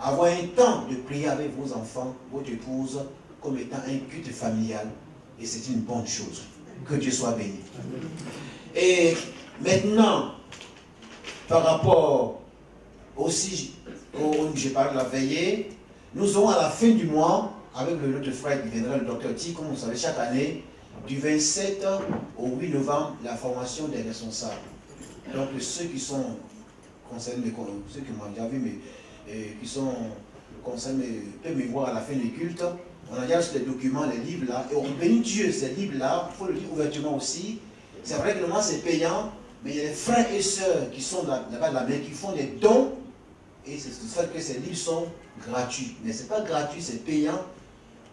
à avoir un temps de prier avec vos enfants, votre épouse, comme étant un culte familial. Et c'est une bonne chose. Que Dieu soit béni. Et maintenant, par rapport aussi, je parle de la veillée, nous aurons à la fin du mois, avec notre frère qui viendra, le docteur T, comme vous savez, chaque année, du 27 au 8 novembre, la formation des responsables. Donc ceux qui sont concernés, ceux qui m'ont déjà vu, mais qui sont concernés, peuvent me voir à la fin du culte. On a déjà sur les documents, les livres là, et on bénit Dieu, ces livres-là, il faut le dire ouvertement aussi. C'est vrai que le mois c'est payant, mais il y a des frères et sœurs qui sont là-bas de la main, qui font des dons, et c'est ce fait que ces livres sont gratuits. Mais ce n'est pas gratuit, c'est payant.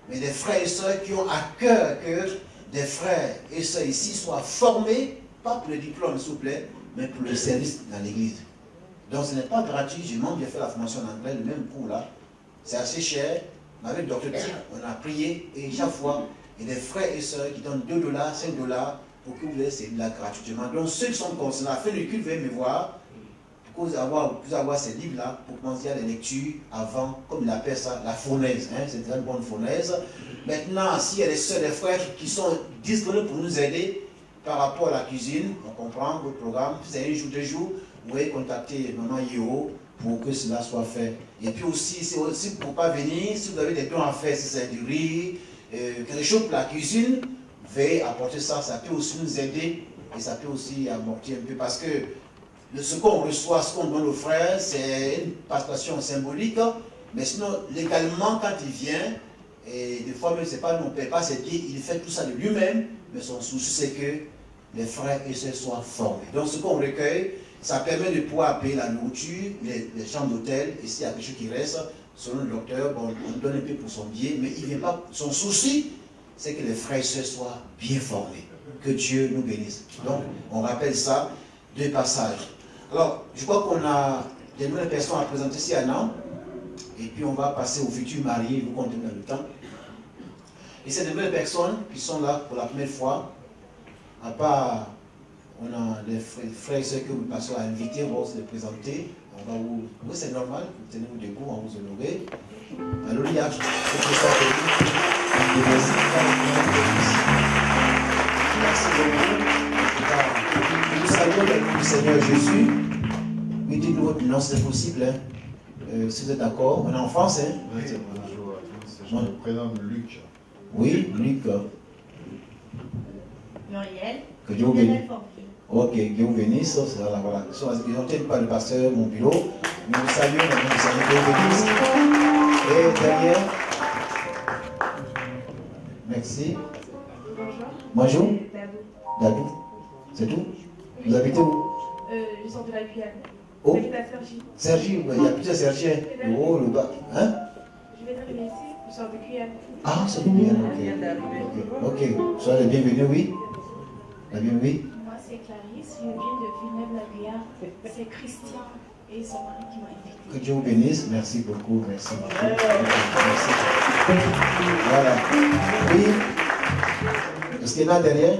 Mais des frères et sœurs qui ont à cœur que des frères et sœurs ici soient formés, pas pour le diplôme s'il vous plaît, mais pour le service dans l'église. Donc ce n'est pas gratuit, j'ai même bien fait la formation en anglais, le même cours là. C'est assez cher. Mais avec le docteur T, on a prié et chaque fois, il y a des frères et sœurs qui donnent $2, $5 pour que vous ayez ces livres-là gratuitement. Donc ceux qui sont concernés, à la fin du culte, veuillez me voir pour que vous avoir ces livres-là pour commencer à les lectures avant, comme il appelle ça, la fournaise. Hein, c'est une très bonne fournaise. Maintenant, s'il y a des sœurs et des frères qui sont disponibles pour nous aider par rapport à la cuisine, on comprend votre programme, c'est un jour, 2 jours, vous pouvez contacter Maman Yeo pour que cela soit fait. Et puis aussi, c'est aussi pour ne pas venir, si vous avez des dons à faire, si c'est du riz, quelque chose pour la cuisine, veuillez apporter ça, ça peut aussi nous aider et ça peut aussi amortir un peu parce que ce qu'on reçoit, ce qu'on donne aux frères, c'est une participation symbolique, mais sinon, légalement, quand il vient, et des fois même, c'est pas, on ne paie pas ses pieds, il fait tout ça de lui-même, mais son souci, c'est que les frères et sœurs soient formés. Donc, ce qu'on recueille, ça permet de pouvoir payer la nourriture, les chambres d'hôtel, et s'il y a quelque chose qui reste, selon le docteur, bon, on donne un peu pour son billet, mais il ne vient pas. Son souci, c'est que les frères et sœurs soient bien formés. Que Dieu nous bénisse. Donc, on rappelle ça, 2 passages. Alors, je crois qu'on a des nouvelles personnes à présenter ici à Nantes, et puis on va passer aux futurs mariés, vous comptez dans le temps. Et c'est des nouvelles personnes qui sont là pour la première fois, à part. On a des frères et sœurs que le pasteur a invités, on va se les présenter. On va vous, c'est normal, vous tenez-vous debout, on va vous honorer. Alléluia. Merci beaucoup. Nous saluons le nom du Seigneur Jésus. Oui, dites-nous votre nom, c'est possible. Hein. Si vous êtes d'accord, on est en France. Hein. Oui, bonjour à tous. Je me prénomme Luc. Oui, Luc. Muriel. Que Dieu vous bénisse. Ok, Dieu vous bénisse. Voilà, voilà. Ils n'ont pas le pasteur, mon bureau. Nous vous saluons, Dieu vous bénisse. Et derrière. Merci. Bonjour. Dadou. Dadou. C'est tout? Vous habitez où? Je sors de la Guyane. Oh, J'habite à Sergi. Sergi, il y a plusieurs Sergiens. Le haut, le bas. Hein? Je vais d'arriver ici, je sors de Guyane. Ah, c'est bien. Ok. Soyez les bienvenus, oui. La bienvenue. Moi, c'est Clarisse, je viens de Villeneuve-la-Guyane. C'est Christian et son mari qui m'a invité. Que Dieu vous bénisse. Merci beaucoup. Merci beaucoup. Merci. Voilà. Oui. Est-ce qu'il y en a derrière?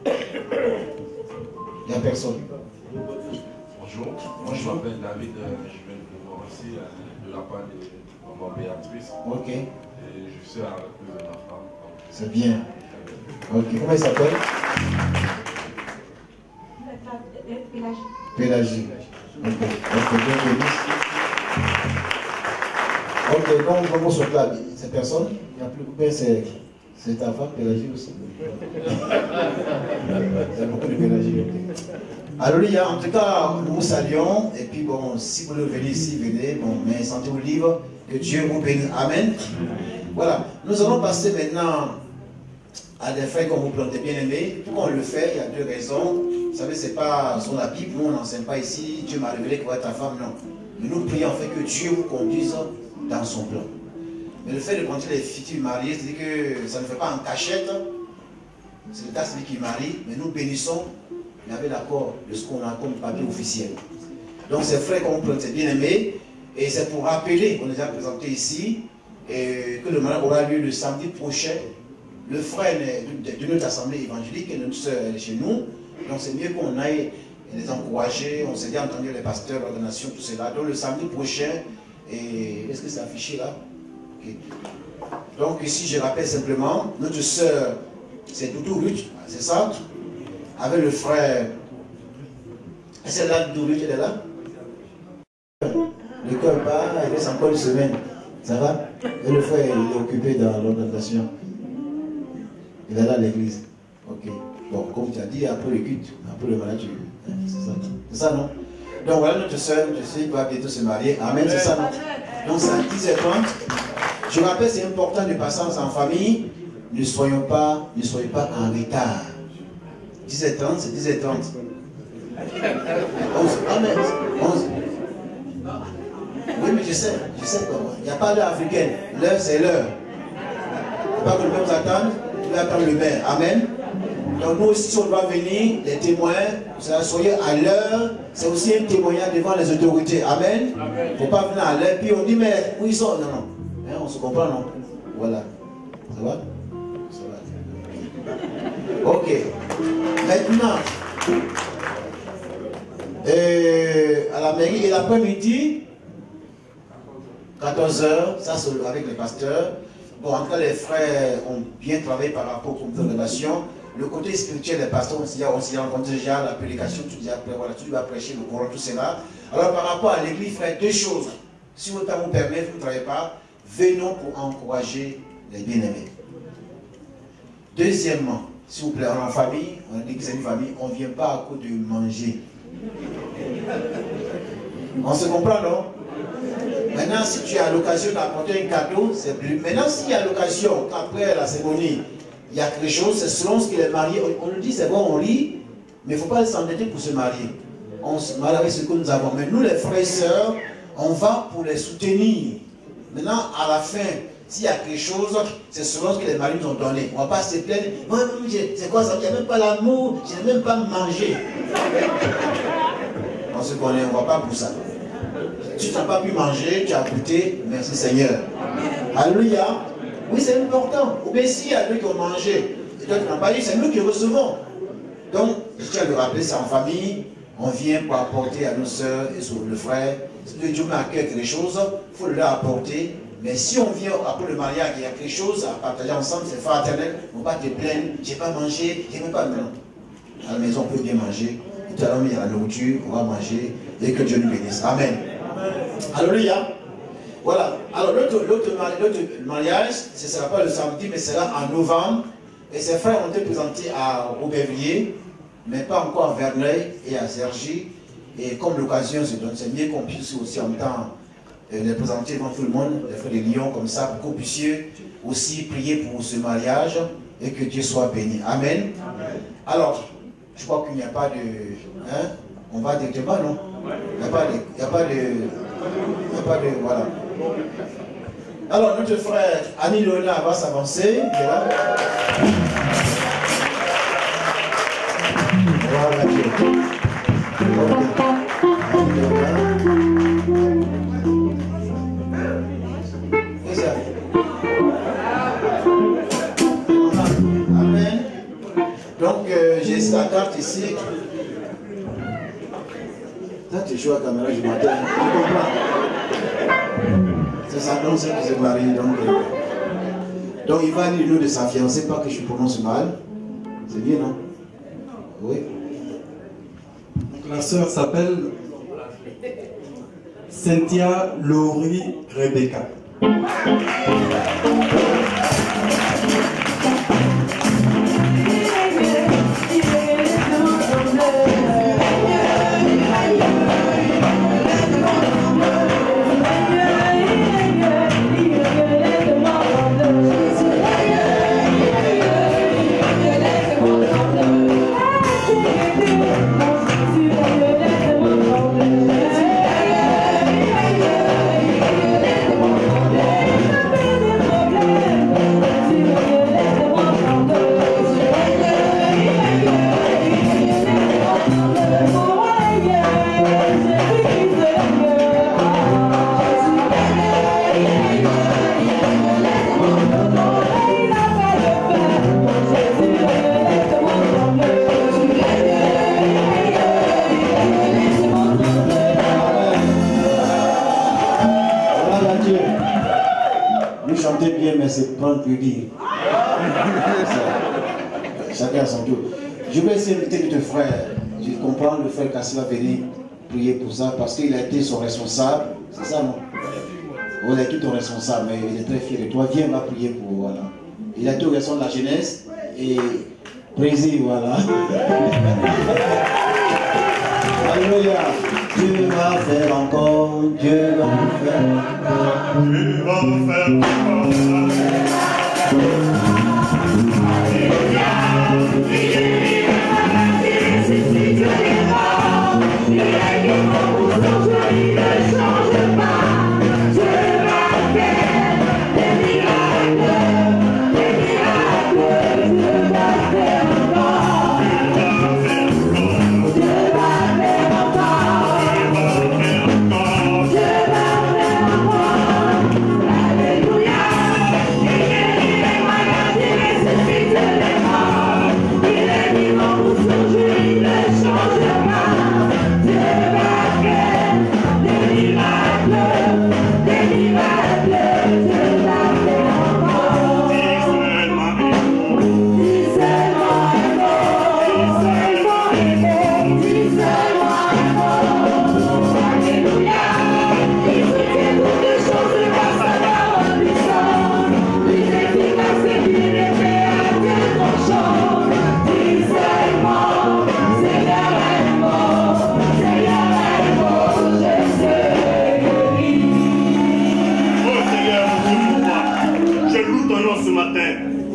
Il n'y a personne. Bonjour. Moi, je m'appelle David. Je viens de vous voir aussi de la part de maman Béatrice. Ok. Et je suis avec ma femme. C'est bien. Ok. Comment il s'appelle? Pélagie. Pélagie. Ok. Ok. Dieu bénisse. Ok. Donc, comment se place cette personne? Il n'y a plus combien c'est ta femme, Pélagie aussi. C'est beaucoup de Pélagie. Alléluia. En tout cas, nous vous saluons. Et puis, bon, si vous venez ici, venez. Bon, mais sentez-vous libre. Que Dieu vous bénisse. Amen. Voilà. Nous allons passer maintenant à des frères qu'on vous plantez bien aimés. Pourquoi on le fait? Il y a deux raisons. Vous savez, c'est pas sur la Bible. Nous, on n'enseigne pas ici. Dieu m'a révélé que vous êtes ta femme. Non. Mais nous prions en fait que Dieu vous conduise dans son plan. Mais le fait de prendre les futurs mariés, c'est-à-dire que ça ne fait pas en cachette. C'est le cas, celui qui marie, mais nous bénissons, mais avec l'accord de ce qu'on a comme papier officiel. Donc ces frères qu'on prend, c'est bien aimé, et c'est pour rappeler, on les a présentés ici, et que le mariage aura lieu le samedi prochain. Le frère de notre assemblée évangélique et notre soeur est chez nous, donc c'est mieux qu'on aille les encourager. On s'est déjà entendu les pasteurs, l'ordination, tout cela. Donc le samedi prochain, et est-ce que c'est affiché là? Okay. Donc ici je rappelle simplement, notre soeur c'est Doudou Ruth, c'est ça? Avec le frère. Est-ce que là, Doudou Ruth, elle est là? Le cœur bat, il reste encore une semaine. Ça va? Et le frère il est occupé dans l'orientation. Il est là à l'église. Ok. Bon, comme tu as dit, après le culte, après le mariage, c'est ça. C'est ça, non? Donc voilà notre soeur, je sais, va bientôt se marier. Amen, c'est ça, non? Donc c'est à 10h30. Je rappelle, c'est important de passer en famille. Ne soyez pas en retard. 10h30, c'est 10h30. 11. Ah mais 11. Oui, mais je sais comment. Il n'y a pas d'heure africaine. L'heure, c'est l'heure. Il ne faut pas que le peuple s'attende, il doit attendre le maire. Amen. Donc nous aussi, si on doit venir, les témoins, soyez à l'heure, c'est aussi un témoignage devant les autorités. Amen. Il ne faut pas venir à l'heure, puis on dit, mais où ils sont? Non, non. Hein, on se comprend, non? Voilà. Ça va? Ça va. Ok. Maintenant, à la mairie, et l'après-midi, 14h, ça c'est avec les pasteurs. Bon, en tout cas, les frères ont bien travaillé par rapport aux relations. Le côté spirituel des pasteurs, on s'y rencontre déjà, la prédication, tu vas prêcher le Coran, tout cela. Alors, par rapport à l'église, frère, deux choses. Si votre temps vous permet, vous ne travaillez pas, venons pour encourager les bien-aimés. Deuxièmement, s'il vous plaît, on est en famille, on dit que c'est une famille, on ne vient pas à cause de manger. On se comprend, non? Maintenant, si tu as l'occasion d'apporter un cadeau, c'est plus. Maintenant, s'il y a l'occasion, qu'après la cérémonie, il y a quelque chose, c'est selon ce qu'il est marié. On nous dit, c'est bon, on lit, mais il ne faut pas s'endetter pour se marier. On se marie avec ce que nous avons. Mais nous, les frères et sœurs, on va pour les soutenir. Maintenant, à la fin, s'il y a quelque chose, c'est selon ce que les maris nous ont donné. On ne va pas se plaindre. Moi, c'est quoi ça? Il n'y a même pas l'amour, je n'ai même pas mangé. On se connaît, on ne va pas pour ça. Tu n'as pas pu manger, tu as goûté, merci Seigneur. Alléluia. Oui, c'est important. Ou bien s'il y a deux qui ont mangé, et toi tu n'as pas eu, c'est nous qui recevons. Donc, je tiens à le rappeler, c'est en famille, on vient pour apporter à nos soeurs et le frère. Si Dieu met à cœur quelque chose, il faut le leur apporter. Mais si on vient après le mariage, il y a quelque chose à partager ensemble, c'est fraternel, on ne va pas te plaindre, j'ai pas mangé, j'ai même pas. Non. À la maison, on peut bien manger. Tout à l'heure, il y a la nourriture, on va manger, et que Dieu nous bénisse. Amen. Alléluia. Voilà. Alors, l'autre mariage, ce ne sera pas le samedi, mais ce sera en novembre. Et ses frères ont été présentés à Aubervilliers, mais pas encore à Verneuil et à Cergy. Et comme l'occasion se donne, c'est mieux qu'on puisse aussi en même temps les présenter devant tout le monde, les frères de Lyon, comme ça, pour que vous puissiez aussi prier pour ce mariage et que Dieu soit béni. Amen. Amen. Alors, je crois qu'il n'y a pas de... Hein? On va directement, non? Il n'y a pas de... Voilà. Alors, notre frère Annie Léonard va s'avancer. Il est là. Voilà, Dieu. C'est ça. Amen. Donc, j'ai sa carte ici. Ça, tu joues à la caméra du matin. Tu comprends? C'est sa danse qui se marie. Donc, il va lire le nom de sa fiancée, pas que je prononce mal. C'est bien, non? Oui. Donc, la sœur s'appelle Cynthia Laurie Rebecca. Mais c'est pas plus dire. Chacun à son tour. Je vais essayer d'inviter notre frère. Je comprends, le frère Kassi va venir prier pour ça parce qu'il a été son responsable. C'est ça, non? On est tout ton responsable, mais il est très fier de toi. Viens, on va prier pour. Voilà. Il a été au raison de la jeunesse et président, voilà. Alléluia. Dieu va faire encore, Dieu va faire encore. Dieu va faire encore.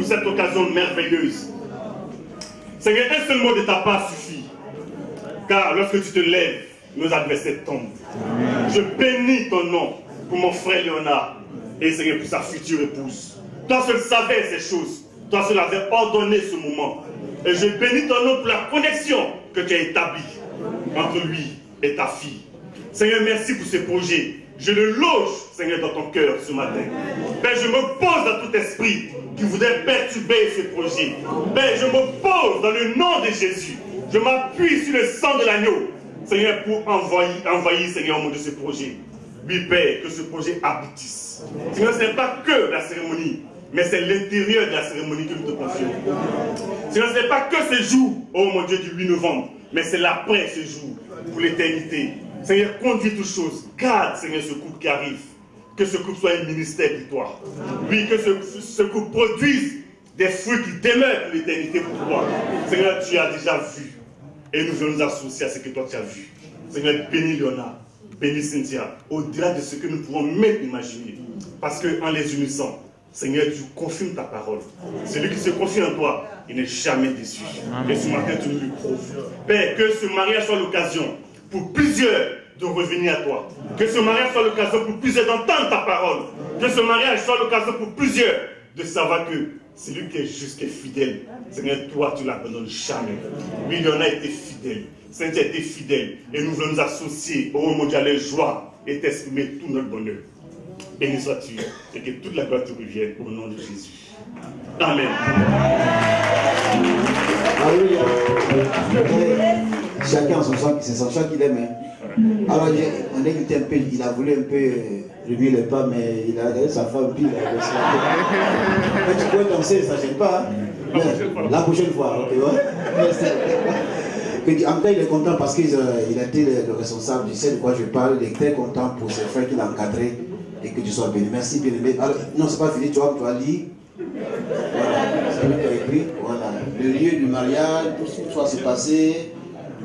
Cette occasion merveilleuse. Seigneur, un seul mot de ta part suffit. Car lorsque tu te lèves, nos adversaires tombent. Je bénis ton nom pour mon frère Léonard et Seigneur pour sa future épouse. Toi seul savais ces choses. Toi seul avais ordonné ce moment. Et je bénis ton nom pour la connexion que tu as établie entre lui et ta fille. Seigneur, merci pour ce projet. Je le loge, Seigneur, dans ton cœur ce matin. Père, je m'oppose à tout esprit qui voudrait perturber ce projet. Père, je m'oppose dans le nom de Jésus. Je m'appuie sur le sang de l'agneau, Seigneur, pour envahir, Seigneur, mon Dieu, ce projet. Oui, Père, que ce projet aboutisse. Seigneur, ce n'est pas que la cérémonie, mais c'est l'intérieur de la cérémonie que nous te confions. Seigneur, ce n'est pas que ce jour, oh mon Dieu, du 8 novembre, mais c'est l'après ce jour, pour l'éternité. Seigneur, conduis toutes choses. Garde, Seigneur, ce couple qui arrive. Que ce couple soit un ministère pour toi. Oui, que ce couple produise des fruits qui demeurent pour l'éternité pour toi. Seigneur, tu as déjà vu. Et nous voulons nous associer à ce que toi tu as vu. Seigneur, bénis Léonard, bénis Cynthia, au-delà de ce que nous pouvons même imaginer. Parce qu'en les unissant, Seigneur, tu confirmes ta parole. Celui qui se confie en toi, il n'est jamais déçu. Et ce matin, tu nous le prouves. Père, que ce mariage soit l'occasion pour plusieurs de revenir à toi. Que ce mariage soit l'occasion pour plusieurs d'entendre ta parole. Que ce mariage soit l'occasion pour plusieurs de savoir que celui qui est juste, qui est fidèle, Seigneur, toi, tu ne l'abandonnes jamais. Oui, il en a été fidèle. Seigneur, tu as été fidèle. Et nous voulons nous associer au moment où tu as les joies et t'exprimer tout notre bonheur. Béni sois-tu et que toute la gloire te revienne au nom de Jésus. Amen. Alléluia. Chacun c'est son choix qu'il aime. Alors, on est un peu, il a voulu un peu remuer les pas, mais il a regardé sa femme, puis il a laissé la tête. Tu peux danser, ça ne gêne pas. Hein? La prochaine fois, ok, ouais. En même temps, il est content parce qu'il a été le responsable, tu sais de quoi je parle, il est très content pour ses frères qu'il a encadrés et que tu sois béni. Merci, bien-aimé. Non, c'est pas fini, tu vois lire. Voilà, c'est ce que tu as écrit. Voilà. Le lieu du mariage, tout ce qui doit se passer.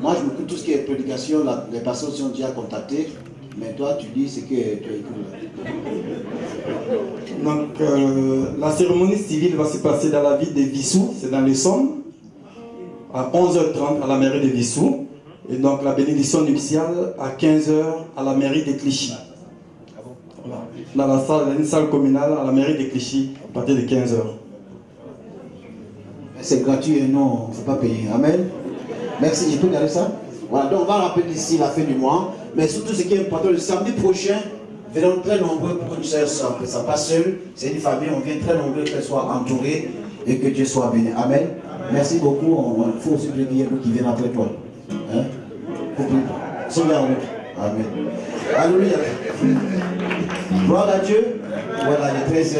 Moi, je m'occupe de tout ce qui est prédication, les personnes sont déjà contactées. Mais toi, tu dis ce que tu as écrit. Donc, la cérémonie civile va se passer dans la ville de Vissou, c'est dans les Sommes, à 11h30 à la mairie de Vissou. Et donc, la bénédiction nuptiale à 15h à la mairie de Clichy. Dans la salle, une salle communale à la mairie de Clichy à partir de 15h. C'est gratuit et non, il ne faut pas payer. Amen. Merci, je peux garder ça. Voilà, donc on va rappeler d'ici la fin du mois. Mais surtout, ce qui est important, le samedi prochain, venons très nombreux pour que tu sois ensemble. Ça pas seul, c'est une famille, on vient très nombreux, qu'elle soit entourée et que Dieu soit béni. Amen. Merci beaucoup. Il faut aussi prier qu'il y ait d'autres qui viennent après toi. Hein? Sauve-la. Amen. Alléluia. Gloire à Dieu. Voilà, il est 13h.